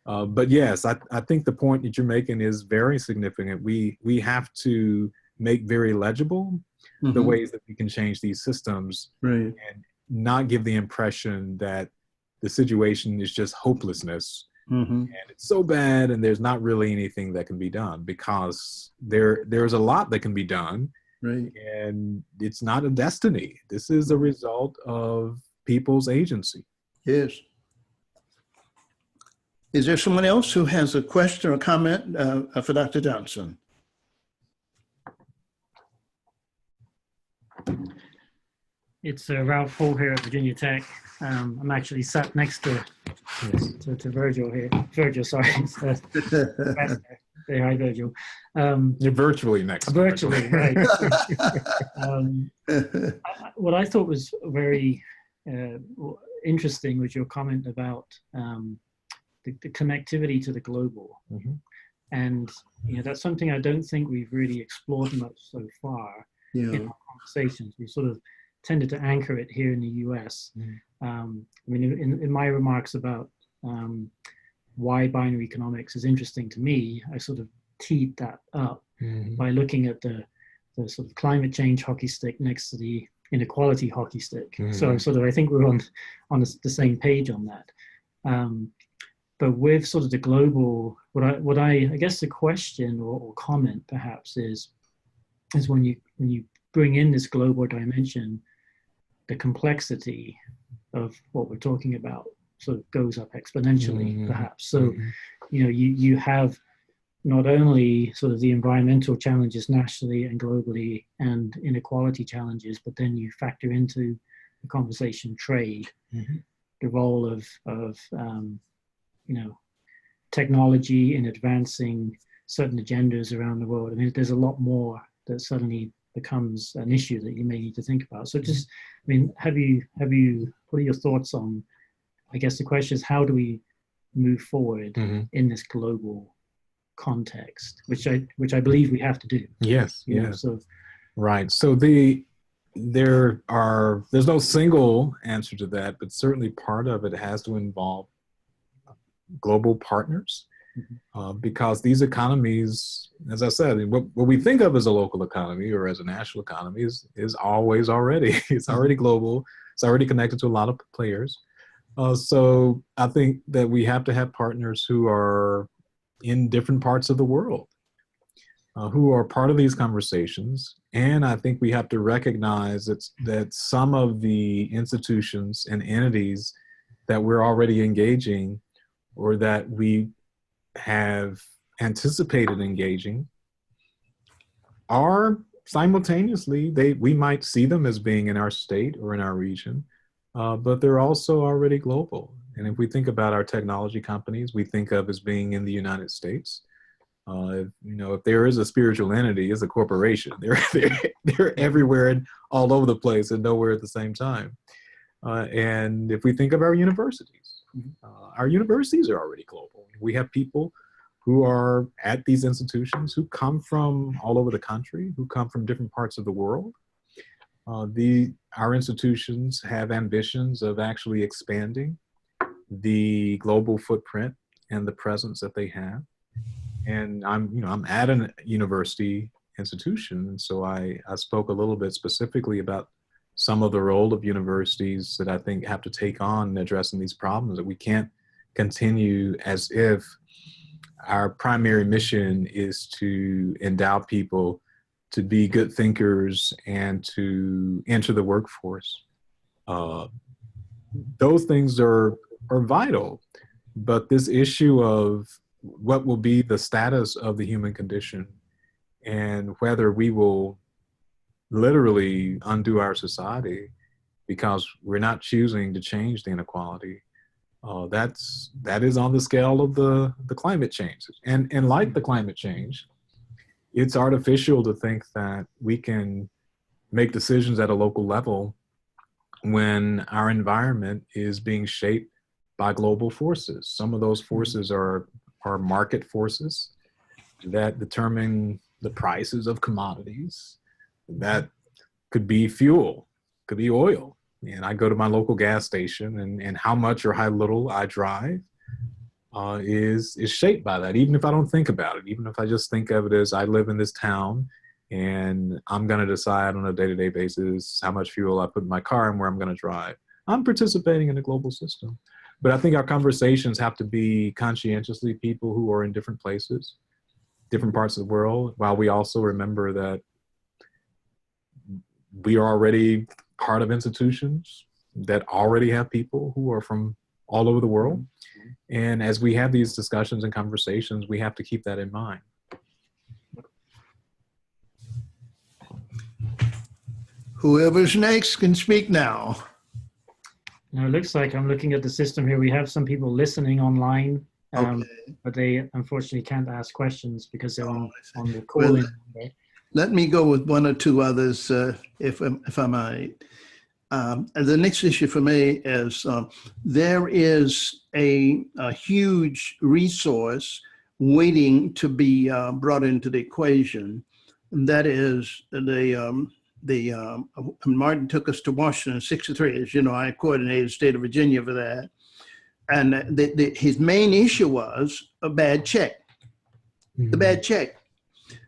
But yes, I think the point that you're making is very significant. We have to make very legible the ways that we can change these systems, and not give the impression that the situation is just hopelessness and it's so bad and there's not really anything that can be done, because there's a lot that can be done. And it's not a destiny. This is a result of people's agency. Yes. Is there someone else who has a question or comment for Dr. Johnson? It's Ralph Hall here at Virginia Tech. I'm actually sat next to Virgil here. Virgil, sorry. Say hi, Virgil. You're virtually next. Virtually, right. What I thought was very interesting was your comment about the connectivity to the global. And that's something I don't think we've really explored much so far in our conversations. We sort of tended to anchor it here in the US. I mean, in my remarks about why binary economics is interesting to me, I sort of teed that up by looking at the sort of climate change hockey stick next to the inequality hockey stick. So I think we're on the same page on that. But with sort of the global, what I guess the question or comment perhaps is when you bring in this global dimension, the complexity of what we're talking about sort of goes up exponentially, perhaps. So, you have not only sort of the environmental challenges nationally and globally and inequality challenges, but then you factor into the conversation trade, the role of technology in advancing certain agendas around the world. I mean, there's a lot more that suddenly becomes an issue that you may need to think about. So just, I mean, what are your thoughts on, I guess the question is, how do we move forward in this global context, which I believe we have to do. Yes. So right. So there's no single answer to that, but certainly part of it has to involve global partners, because these economies, as I said, what we think of as a local economy or as a national economy is always already, it's already global. It's already connected to a lot of players. So I think that we have to have partners who are in different parts of the world, who are part of these conversations. And I think we have to recognize that some of the institutions and entities that we're already engaging, or that we have anticipated engaging, are simultaneously, we might see them as being in our state or in our region, but they're also already global. And if we think about our technology companies, we think of as being in the United States. If there is a spiritual entity, it's a corporation. They're everywhere and all over the place and nowhere at the same time. And if we think of our universities are already global. We have people who are at these institutions who come from all over the country, who come from different parts of the world. Our institutions have ambitions of actually expanding the global footprint and the presence that they have. And I'm at a university institution, and so I spoke a little bit specifically about some of the role of universities that I think have to take on in addressing these problems, that we can't continue as if our primary mission is to endow people to be good thinkers and to enter the workforce. Those things are vital, but this issue of what will be the status of the human condition and whether we will literally undo our society because we're not choosing to change the inequality, that is on the scale of the climate change. And like the climate change, it's artificial to think that we can make decisions at a local level when our environment is being shaped by global forces. Some of those forces are market forces that determine the prices of commodities. That could be fuel, could be oil. And I go to my local gas station, and how much or how little I drive is shaped by that, even if I don't think about it, even if I just think of it as I live in this town and I'm going to decide on a day-to-day basis how much fuel I put in my car and where I'm going to drive. I'm participating in a global system. But I think our conversations have to be conscientiously people who are in different places, different parts of the world, while we also remember that we are already part of institutions that already have people who are from all over the world. And as we have these discussions and conversations, we have to keep that in mind. Whoever's next can speak now. Now it looks like I'm looking at the system here. We have some people listening online, but they unfortunately can't ask questions because they're on the call-in. Let me go with one or two others, if I might. The next issue for me is there is a huge resource waiting to be brought into the equation, and that is Martin took us to Washington in '63. As you know, I coordinated the state of Virginia for that. And his main issue was a bad check. The bad check.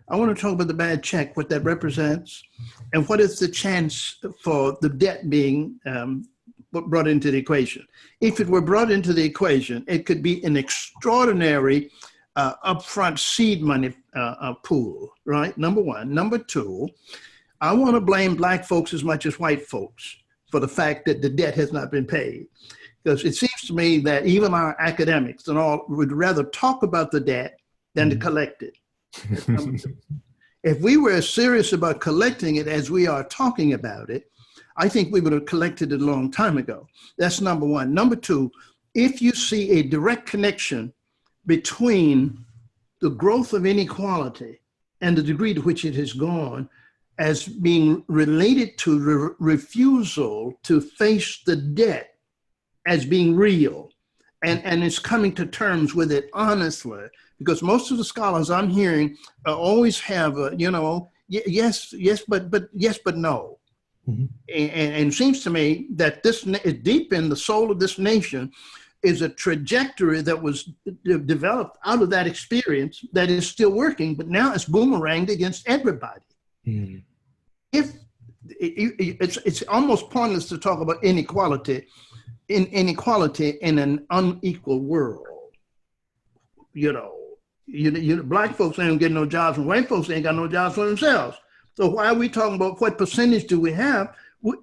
I want to talk about the bad check, what that represents, and what is the chance for the debt being brought into the equation. If it were brought into the equation, it could be an extraordinary upfront seed money pool, right? Number one. Number two, I want to blame Black folks as much as white folks for the fact that the debt has not been paid. Because it seems to me that even our academics and all would rather talk about the debt than to collect it. If we were as serious about collecting it as we are talking about it, I think we would have collected it a long time ago. That's number one. Number two, if you see a direct connection between the growth of inequality and the degree to which it has gone as being related to refusal to face the debt as being real, and it's coming to terms with it honestly, because most of the scholars I'm hearing always have yes, but no. And it seems to me that this deep in the soul of this nation is a trajectory that was developed out of that experience that is still working, but now it's boomeranged against everybody. If it's almost pointless to talk about inequality in an unequal world. Black folks ain't getting no jobs and white folks ain't got no jobs for themselves. So why are we talking about what percentage do we have?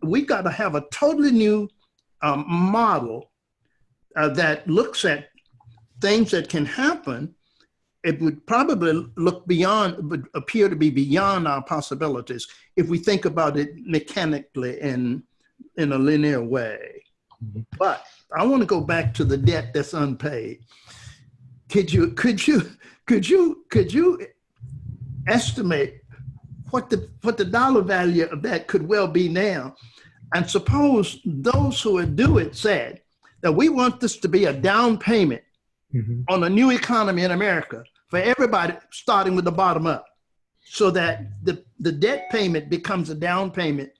We got to have a totally new model that looks at things that can happen. It would probably would appear to be beyond our possibilities if we think about it mechanically in a linear way. But I want to go back to the debt that's unpaid. Could you estimate what the dollar value of that could well be now? And suppose those who would do it said that we want this to be a down payment on a new economy in America for everybody, starting with the bottom up, so that the debt payment becomes a down payment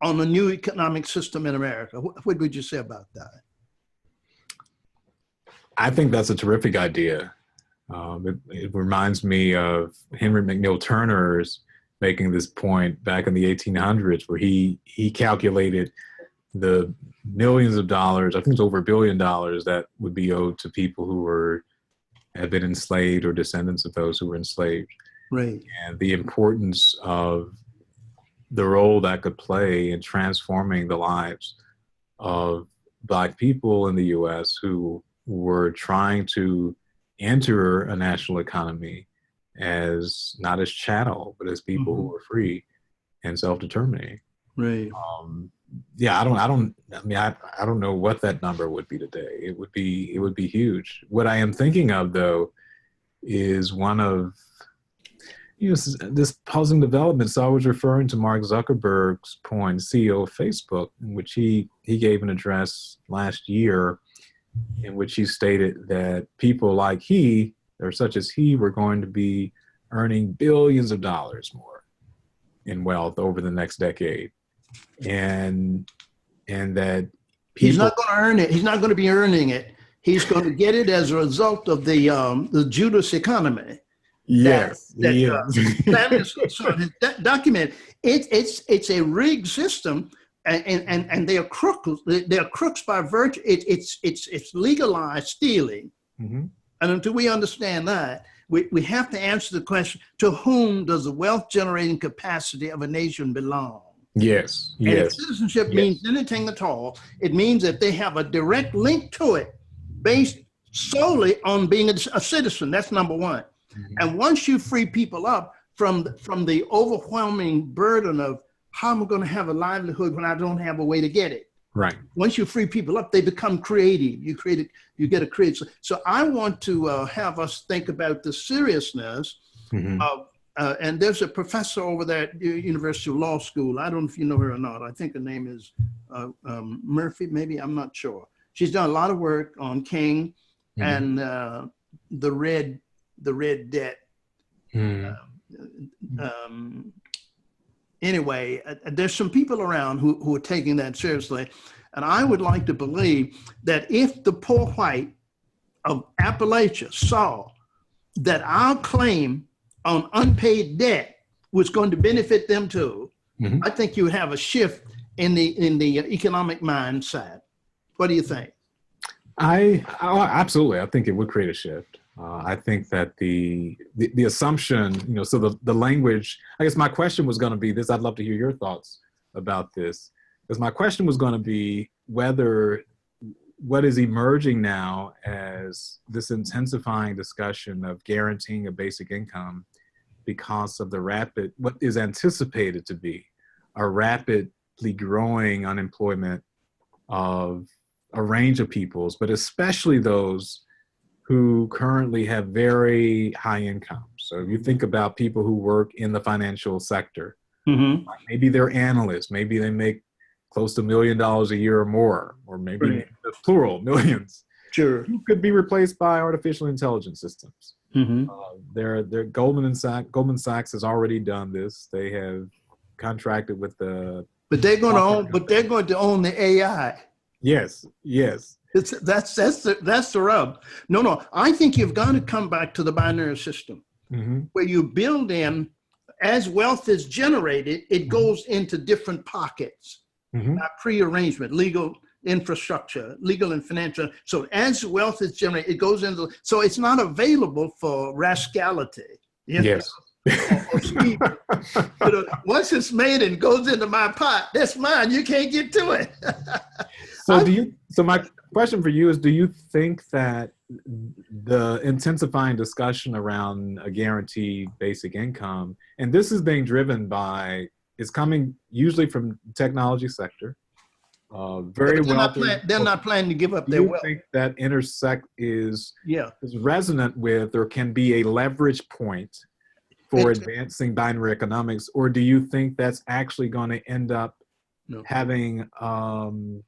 on the new economic system in America. What would you say about that? I think that's a terrific idea. It reminds me of Henry McNeill Turner's making this point back in the 1800s, where he calculated the millions of dollars, I think it's over $1 billion, that would be owed to people who had been enslaved or descendants of those who were enslaved. Right. And the importance of the role that could play in transforming the lives of Black people in the U.S. who were trying to enter a national economy as not as chattel, but as people who were free and self-determining. Right. I don't know what that number would be today. It would be huge. What I am thinking of, though, is one of this puzzling development. So I was referring to Mark Zuckerberg's point, CEO of Facebook, in which he gave an address last year in which he stated that people like he, or such as he, were going to be earning billions of dollars more in wealth over the next decade. And that he's not going to earn it. He's not going to be earning it. He's going to get it as a result of the Judas economy. Yes, document. It's a rigged system, and they are crooks. They are crooks by virtue. It's legalized stealing, and until we understand that, we have to answer the question: to whom does the wealth generating capacity of a nation belong? Yes. And if citizenship means anything at all, it means that they have a direct link to it, based solely on being a citizen. That's number one. And once you free people up from the overwhelming burden of how am I going to have a livelihood when I don't have a way to get it? Right. Once you free people up, they become creative. You get a creative. So I want to have us think about the seriousness of, and there's a professor over there at the University of Law School. I don't know if you know her or not. I think her name is Murphy, maybe, I'm not sure. She's done a lot of work on King and the red debt. Anyway, there's some people around who are taking that seriously. And I would like to believe that if the poor white of Appalachia saw that our claim on unpaid debt was going to benefit them too, I think you would have a shift in the economic mindset. What do you think? Absolutely. I think it would create a shift. I think that the assumption, so the language, I guess my question was going to be this. I'd love to hear your thoughts about this, because my question was going to be whether what is emerging now as this intensifying discussion of guaranteeing a basic income because of what is anticipated to be a rapidly growing unemployment of a range of peoples, but especially those who currently have very high incomes. So if you think about people who work in the financial sector, maybe they're analysts, maybe they make close to $1 million a year or more, or maybe plural millions. Sure. Who could be replaced by artificial intelligence systems. Goldman Sachs has already done this. They have contracted with the. But they're going to own the AI. Yes. That's the rub. No. I think you've got to come back to the binary system, where you build in, as wealth is generated, it goes into different pockets, by prearrangement, legal infrastructure, legal and financial. So as wealth is generated, it goes into. So it's not available for rascality. Yes. Or speed. Once it's made and goes into my pot, that's mine. You can't get to it. So my question for you is, do you think that the intensifying discussion around a guaranteed basic income, and this is being driven by, is coming usually from the technology sector, very wealthy. They're not planning to give up their wealth. Do you think that intersect is resonant with, or can be a leverage point for advancing binary economics, or do you think that's actually going to end up having an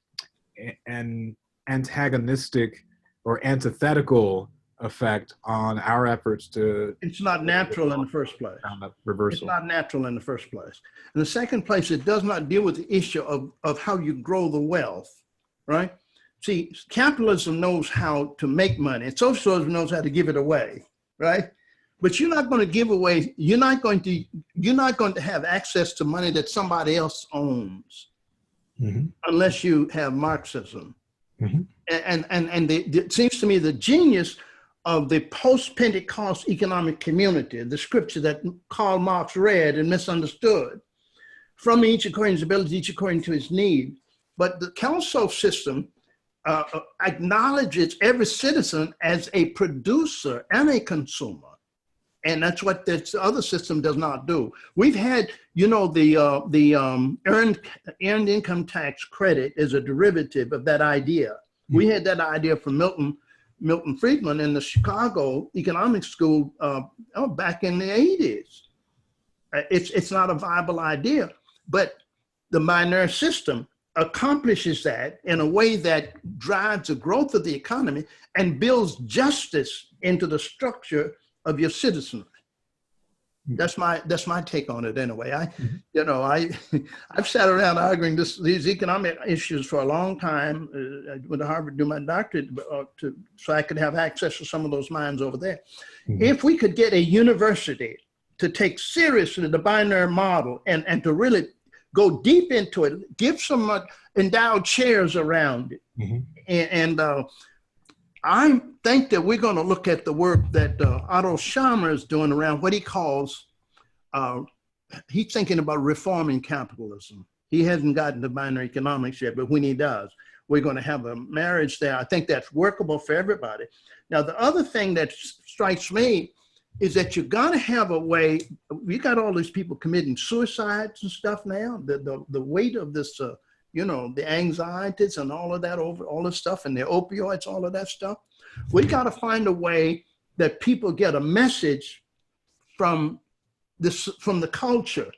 antagonistic or antithetical effect on our efforts to? It's not natural in the first place. Reversal. It's not natural in the first place. In the second place, it does not deal with the issue of how you grow the wealth, right? See, capitalism knows how to make money, and socialism knows how to give it away, right? But you're not going to give away. You're not going to have access to money that somebody else owns, unless you have Marxism. And it seems to me the genius of the post-Pentecost economic community, the scripture that Karl Marx read and misunderstood, from each according to his ability, each according to his need. But the council system acknowledges every citizen as a producer and a consumer. And that's what this other system does not do. We've had, the earned income tax credit is a derivative of that idea. We had that idea from Milton Friedman in the Chicago Economics School back in the 80s. It's not a viable idea, but the binary system accomplishes that in a way that drives the growth of the economy and builds justice into the structure of your citizenry. That's my take on it anyway. I've sat around arguing these economic issues for a long time. I went to Harvard to do my doctorate so I could have access to some of those minds over there. If we could get a university to take seriously the binary model and to really go deep into it, give some endowed chairs around it, I think that we're going to look at the work that Otto Scharmer is doing around what he calls, he's thinking about reforming capitalism. He hasn't gotten to binary economics yet, but when he does, we're going to have a marriage there. I think that's workable for everybody. Now, the other thing that strikes me is that you got to have a way. We got all these people committing suicides and stuff now. The weight of this, the anxieties and all of that, all this stuff, and the opioids, all of that stuff. We got to find a way that people get a message from the culture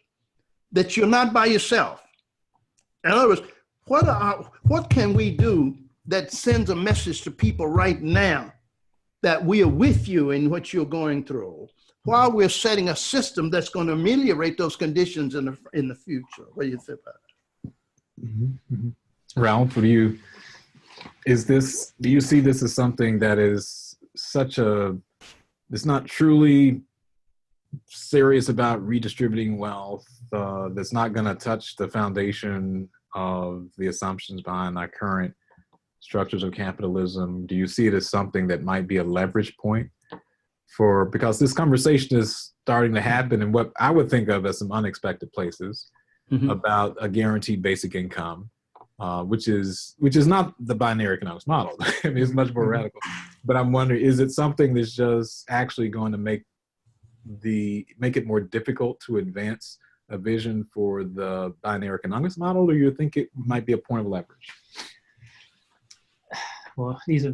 that you're not by yourself. In other words, what can we do that sends a message to people right now that we are with you in what you're going through, while we're setting a system that's going to ameliorate those conditions in the future? What do you think about it? Ralph, do you see this as something that is it's not truly serious about redistributing wealth, that's not going to touch the foundation of the assumptions behind our current structures of capitalism? Do you see it as something that might be a leverage point because this conversation is starting to happen in what I would think of as some unexpected places about a guaranteed basic income, which is not the binary economics model. I mean, it's much more radical. But I'm wondering, is it something that's just actually going to make it more difficult to advance a vision for the binary economics model, or you think it might be a point of leverage? Well, these are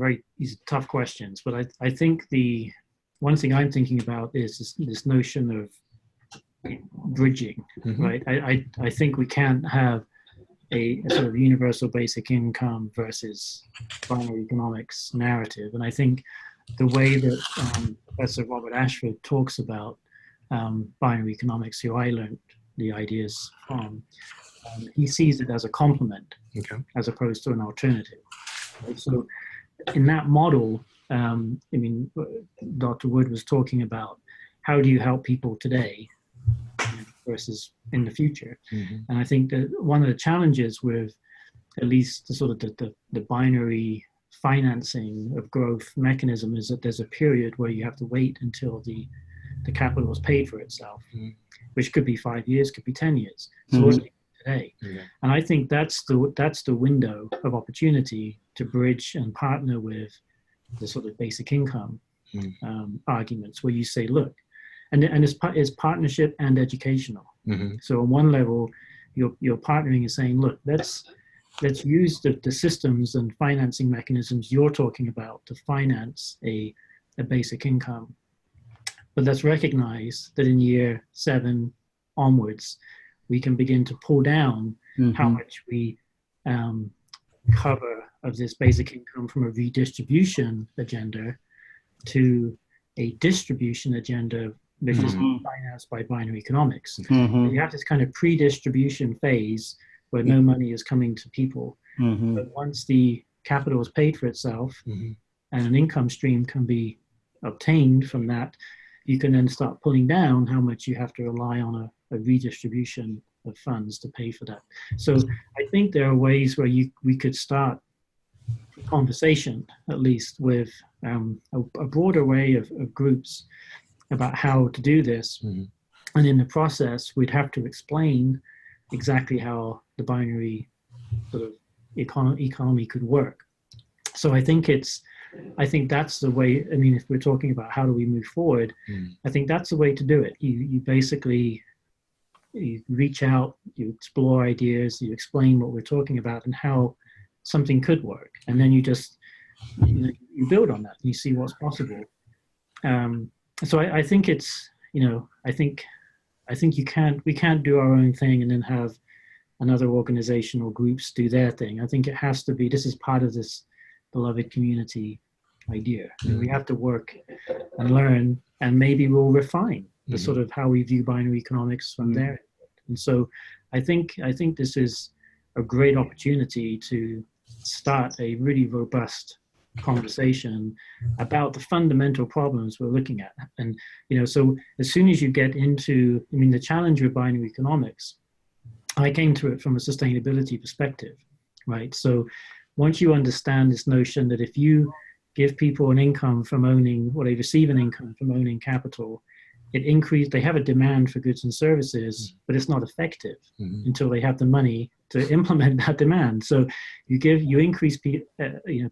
tough questions, but I think the one thing I'm thinking about is this notion of bridging, right? I think we can't have a sort of universal basic income versus binary economics narrative. And I think the way that Professor Robert Ashford talks about binary economics, who I learned the ideas from, he sees it as a complement as opposed to an alternative. Right? So in that model, I mean, Dr. Wood was talking about how do you help people today versus in the future. And I think that one of the challenges with at least the sort of the binary financing of growth mechanism is that there's a period where you have to wait until the capital is paid for itself, which could be 5 years, could be 10 years. So what's today? And I think that's the window of opportunity to bridge and partner with the sort of basic income arguments, where you say, look, and it's partnership and educational. So on one level, you're partnering and saying, look, let's use the systems and financing mechanisms you're talking about to finance a basic income. But let's recognize that in year 7 onwards, we can begin to pull down how much we cover of this basic income from a redistribution agenda to a distribution agenda, which is financed by binary economics. You have this kind of pre-distribution phase where no money is coming to people. But once the capital is paid for itself and an income stream can be obtained from that, you can then start pulling down how much you have to rely on a redistribution of funds to pay for that. So I think there are ways where we could start a conversation, at least with a broad array of groups about how to do this. And in the process, we'd have to explain exactly how the binary sort of economy could work. So I think that's the way. I mean, if we're talking about how do we move forward, I think that's the way to do it. You basically you reach out, you explore ideas, you explain what we're talking about and how something could work, and then you just you build on that and you see what's possible. So I think it's I think we can't do our own thing and then have another organization or groups do their thing. I think it has to be, this is part of this beloved community idea. We have to work and learn, and maybe we'll refine the sort of how we view binary economics from there. And so I think this is a great opportunity to start a really robust conversation about the fundamental problems we're looking at. And so as soon as you get into, I mean, the challenge with binary economics, I came to it from a sustainability perspective, right? So once you understand this notion that if you give people an income from owning, or they receive an income from owning capital, they have a demand for goods and services, but it's not effective until they have the money to implement that demand. So you increase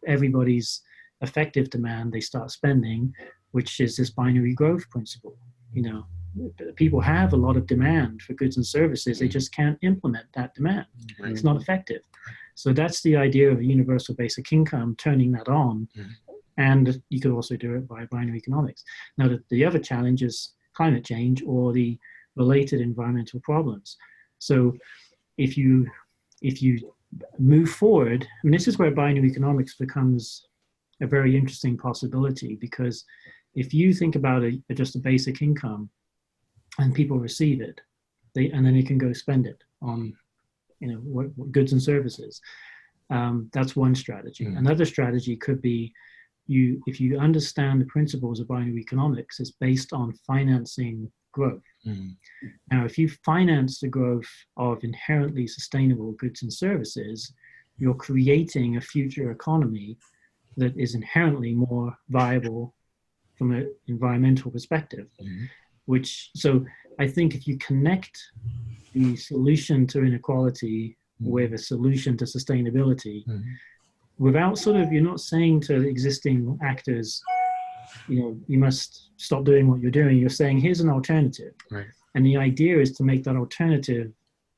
everybody's effective demand, they start spending, which is this binary growth principle. People have a lot of demand for goods and services, they just can't implement that demand. It's not effective. So that's the idea of a universal basic income, turning that on. And you could also do it by binary economics. Now, the other challenge is climate change or the related environmental problems. So if you move forward, and this is where binary economics becomes a very interesting possibility, because if you think about just a basic income and people receive it, and then they can go spend it on what goods and services. That's one strategy. Another strategy could be if you understand the principles of binary economics, it's based on financing growth. Now, if you finance the growth of inherently sustainable goods and services, you're creating a future economy that is inherently more viable from an environmental perspective. So I think if you connect the solution to inequality with a solution to sustainability, without you're not saying to existing actors, you must stop doing what you're doing. You're saying, here's an alternative. Right. And the idea is to make that alternative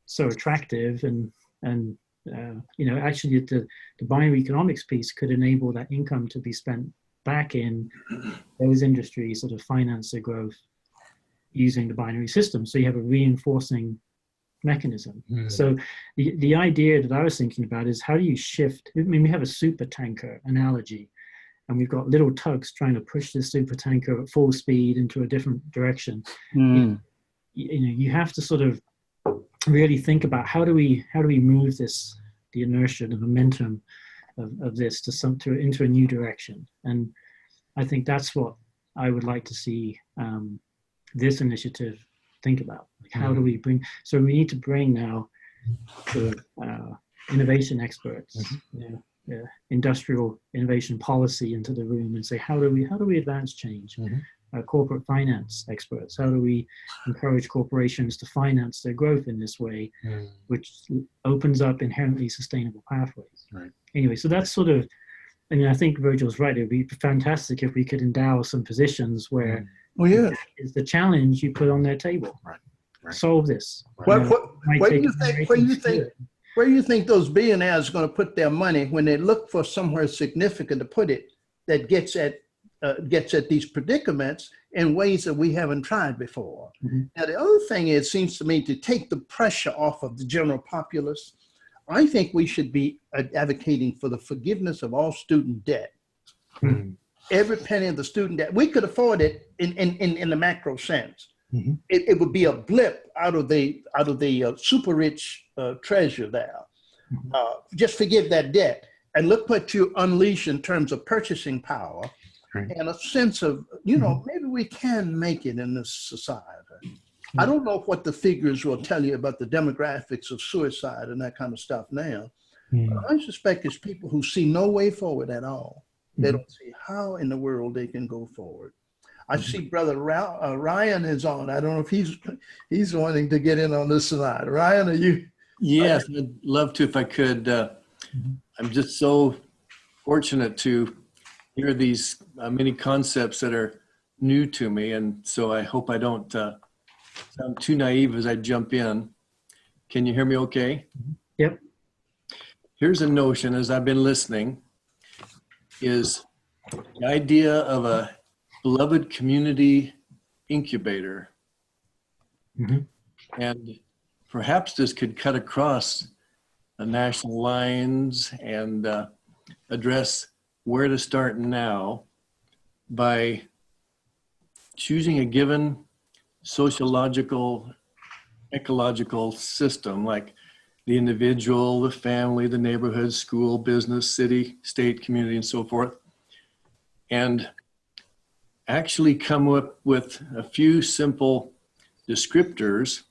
so attractive and actually the binary economics piece could enable that income to be spent back in those industries that have financed their growth using the binary system. So you have a reinforcing mechanism. So the idea that I was thinking about is, how do you shift? I mean, we have a super tanker analogy, and we've got little tugs trying to push this super tanker at full speed into a different direction. You have to sort of really think about how do we move the inertia, the momentum of this into a new direction. And I think that's what I would like to see this initiative think about. Like, how do we bring? So we need to bring now the innovation experts, industrial innovation policy into the room, and say, how do we advance change? Corporate finance experts, how do we encourage corporations to finance their growth in this way, which opens up inherently sustainable pathways. Right. Anyway, so that's sort of, I mean, I think Virgil's right. It would be fantastic if we could endow some positions where is the challenge you put on their table. Right. Solve this. Where do you think those billionaires are going to put their money when they look for somewhere significant to put it that gets at these predicaments in ways that we haven't tried before? Now, the other thing is, it seems to me, to take the pressure off of the general populace, I think we should be advocating for the forgiveness of all student debt. Every penny of the student debt. We could afford it in the macro sense. It would be a blip out of the super rich treasure there. Just forgive that debt, and look what you unleash in terms of purchasing power. Right. And a sense of, maybe we can make it in this society. I don't know what the figures will tell you about the demographics of suicide and that kind of stuff now. But I suspect it's people who see no way forward at all. They don't see how in the world they can go forward. I see Brother Ryan is on. I don't know if he's wanting to get in on this tonight. Ryan, are you? Yes, I'd love to if I could. I'm just so fortunate to hear these many concepts that are new to me, and so I hope I don't sound too naive as I jump in. Can you hear me okay? Yep. Here's a notion, as I've been listening, is the idea of a beloved community incubator. And perhaps this could cut across national lines and address where to start now by choosing a given sociological, ecological system, like the individual, the family, the neighborhood, school, business, city, state, community, and so forth, and actually come up with a few simple descriptors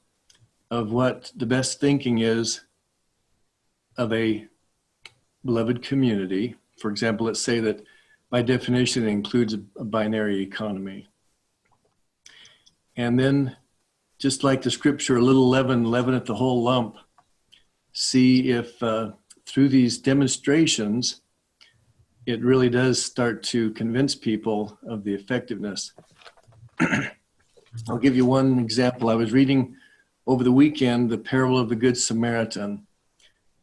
of what the best thinking is of a beloved community. For example, let's say that by definition it includes a binary economy. And then, just like the scripture, a little leaven, leaven it the whole lump. See if through these demonstrations, it really does start to convince people of the effectiveness. I'll give you one example. I was reading over the weekend the parable of the Good Samaritan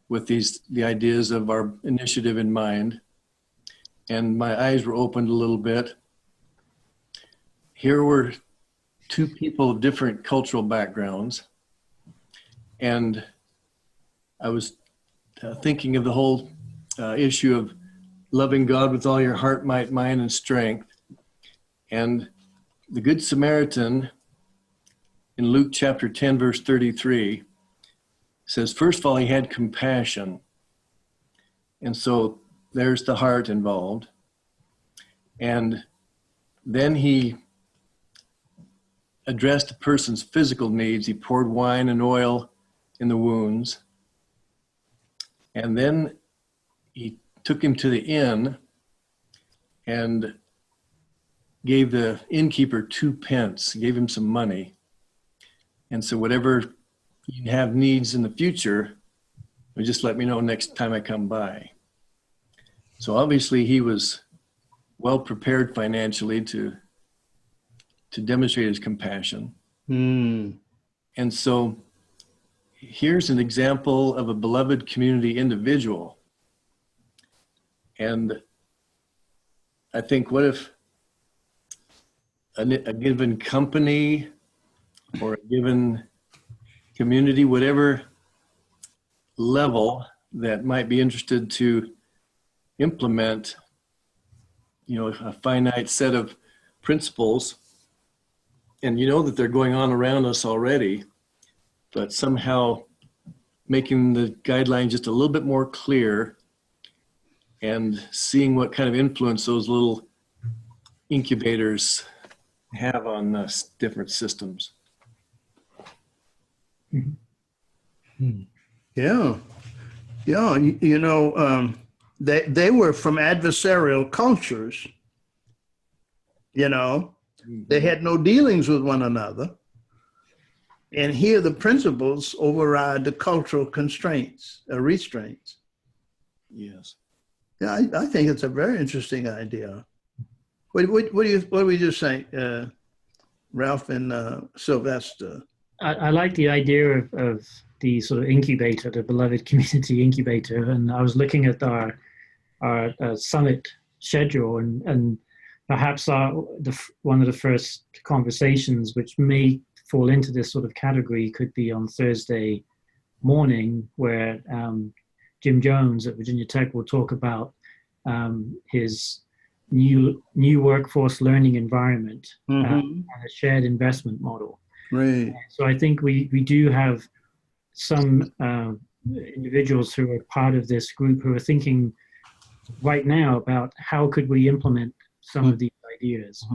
with the ideas of our initiative in mind. And my eyes were opened a little bit. Here were two people of different cultural backgrounds. And I was thinking of the whole issue of loving God with all your heart, might, mind, and strength. And the Good Samaritan in Luke chapter 10, verse 33 says, first of all, he had compassion. And so there's the heart involved. And then he addressed a person's physical needs. He poured wine and oil in the wounds. And then he took him to the inn and gave the innkeeper 2 pence, gave him some money. And so whatever you have needs in the future, just let me know next time I come by. So obviously he was well prepared financially to demonstrate his compassion. Mm. And so here's an example of a beloved community individual. And I think, what if a given company or a given community, whatever level that might be interested to implement, a finite set of principles, and that they're going on around us already, but somehow making the guidelines just a little bit more clear and seeing what kind of influence those little incubators have on different systems. Yeah. Yeah. They were from adversarial cultures, They had no dealings with one another. And here the principles override the cultural constraints, restraints. Yes. Yeah, I think it's a very interesting idea. What do we just say, Ralph and Sylvester? I like the idea of the sort of incubator, the beloved community incubator. And I was looking at our summit schedule, and perhaps one of the first conversations, which may fall into this sort of category, could be on Thursday morning, where Jim Jones at Virginia Tech will talk about his new workforce learning environment and a shared investment model. Right. So I think we do have some individuals who are part of this group who are thinking right now about how could we implement some of these ideas.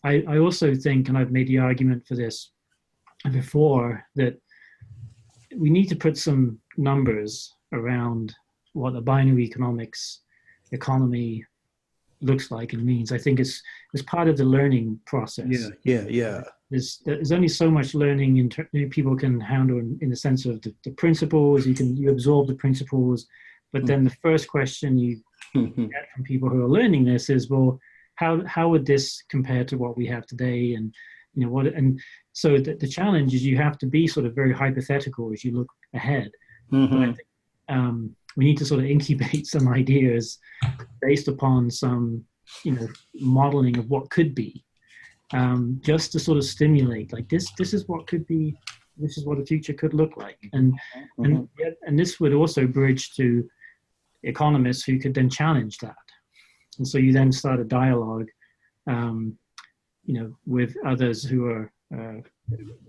I also think, and I've made the argument for this before, that we need to put some numbers around what a binary economy looks like and means. I think it's part of the learning process. Yeah. There's only so much learning people can handle in the sense of the principles. You absorb the principles, but then the first question you get from people who are learning this is, well, how would this compare to what we have today? And and so the challenge is you have to be sort of very hypothetical as you look ahead. But I think we need to sort of incubate some ideas based upon some modeling of what could be, just to sort of stimulate, like this is what could be, this is what the future could look like. And this would also bridge to economists who could then challenge that. And so you then start a dialogue, with others who are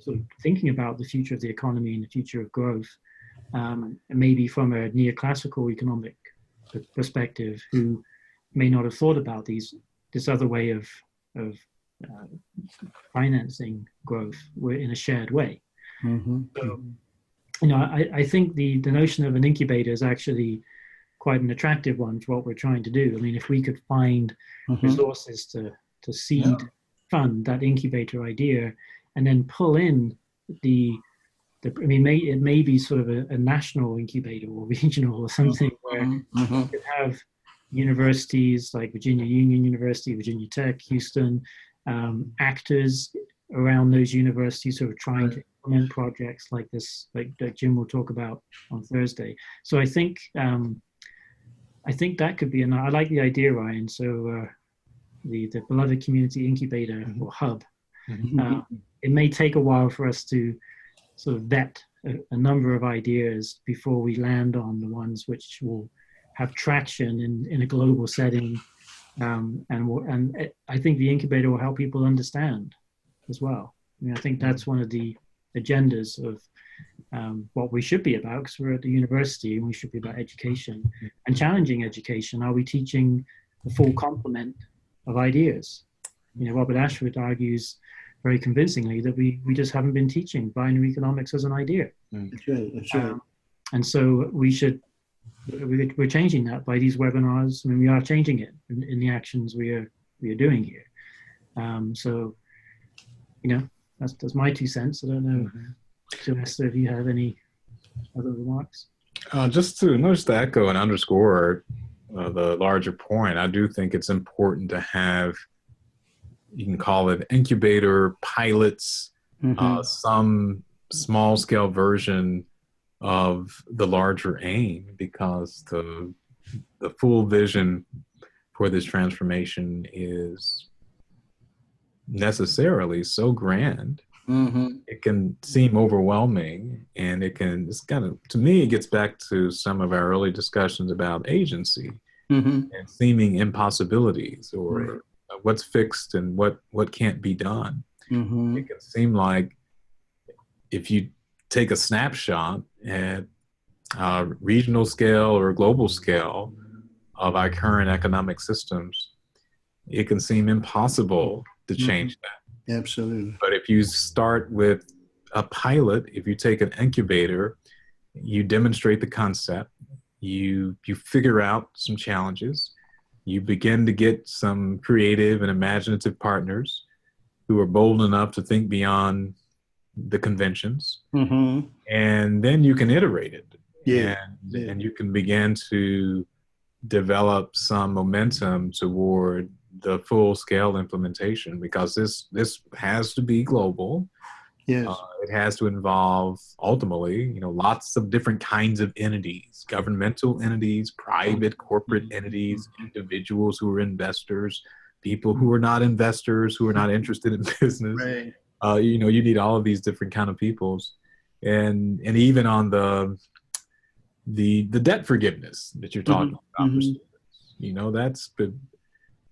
sort of thinking about the future of the economy and the future of growth, and maybe from a neoclassical economic perspective, who may not have thought about this other way of financing growth in a shared way. So, I think the notion of an incubator is actually quite an attractive one for what we're trying to do. I mean, if we could find resources to seed, fund that incubator idea, and then pull in it may be sort of a national incubator or regional or something, where you could have universities like Virginia Union University, Virginia Tech, Houston, actors around those universities who are trying to implement projects like this, like Jim will talk about on Thursday. So I think that could be, and I like the idea, Ryan. So the beloved community incubator or hub. It may take a while for us to sort of vet a number of ideas before we land on the ones which will have traction in a global setting, and I think the incubator will help people understand as well. I mean, I think that's one of the agendas of what we should be about, because we're at the university and we should be about education and challenging education. Are we teaching the full complement of ideas? Robert Ashford argues very convincingly that we just haven't been teaching binary economics as an idea. That's right. That's right. And so we're changing that by these webinars. I mean, we are changing it in the actions we are doing here. That's my 2 cents. I don't know, Sylvester, if you have any other remarks. Just to echo and underscore the larger point, I do think it's important to have, you can call it incubator pilots, some small scale version of the larger aim, because the full vision for this transformation is necessarily so grand. It can seem overwhelming, and to me, it gets back to some of our early discussions about agency and seeming impossibilities, or what's fixed and what can't be done. It can seem like if you take a snapshot at regional scale or global scale of our current economic systems, it can seem impossible to change that. Absolutely. But if you start with a pilot, if you take an incubator, you demonstrate the concept, you figure out some challenges, you begin to get some creative and imaginative partners who are bold enough to think beyond the conventions, and then you can iterate it. And you can begin to develop some momentum toward the full scale implementation, because this has to be global. Yes. It has to involve ultimately, lots of different kinds of entities, governmental entities, private corporate entities, individuals who are investors, people who are not investors, who are not interested in business. Right. You need all of these different kind of peoples, and even on the debt forgiveness that you're talking about, for students, that's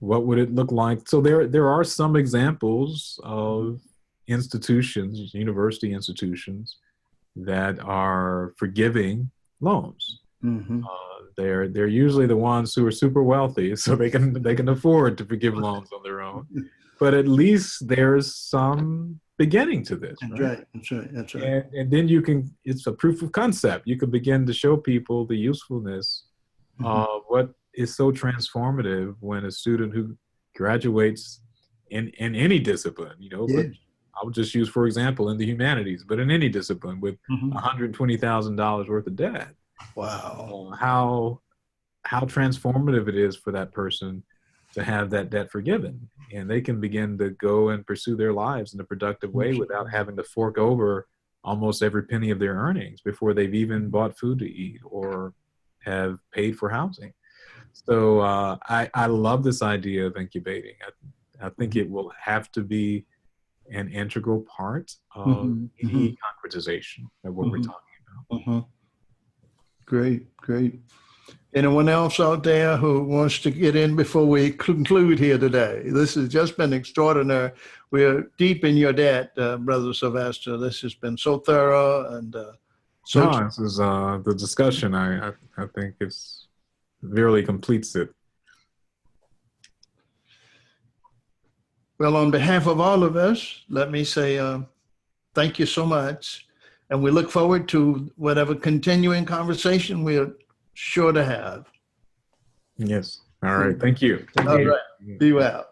what would it look like? So there are some examples of institutions, university institutions, that are forgiving loans. They're usually the ones who are super wealthy, so they can afford to forgive loans on their own. But at least there's some beginning to this. That's right. And then it's a proof of concept. You can begin to show people the usefulness of what is so transformative when a student who graduates in any discipline, but I'll just use, for example, in the humanities, but in any discipline with $120,000 worth of debt. Wow. How transformative it is for that person to have that debt forgiven, and they can begin to go and pursue their lives in a productive way without having to fork over almost every penny of their earnings before they've even bought food to eat or have paid for housing. So I love this idea of incubating. I think it will have to be an integral part of any concretization of what we're talking about. Great. Anyone else out there who wants to get in before we conclude here today? This has just been extraordinary. We're deep in your debt, Brother Sylvester. This has been so thorough and this is the discussion. I think it's really completes it. Well, on behalf of all of us, let me say thank you so much. And we look forward to whatever continuing conversation we're sure to have. Yes. All right. Thank you. All right. Be well.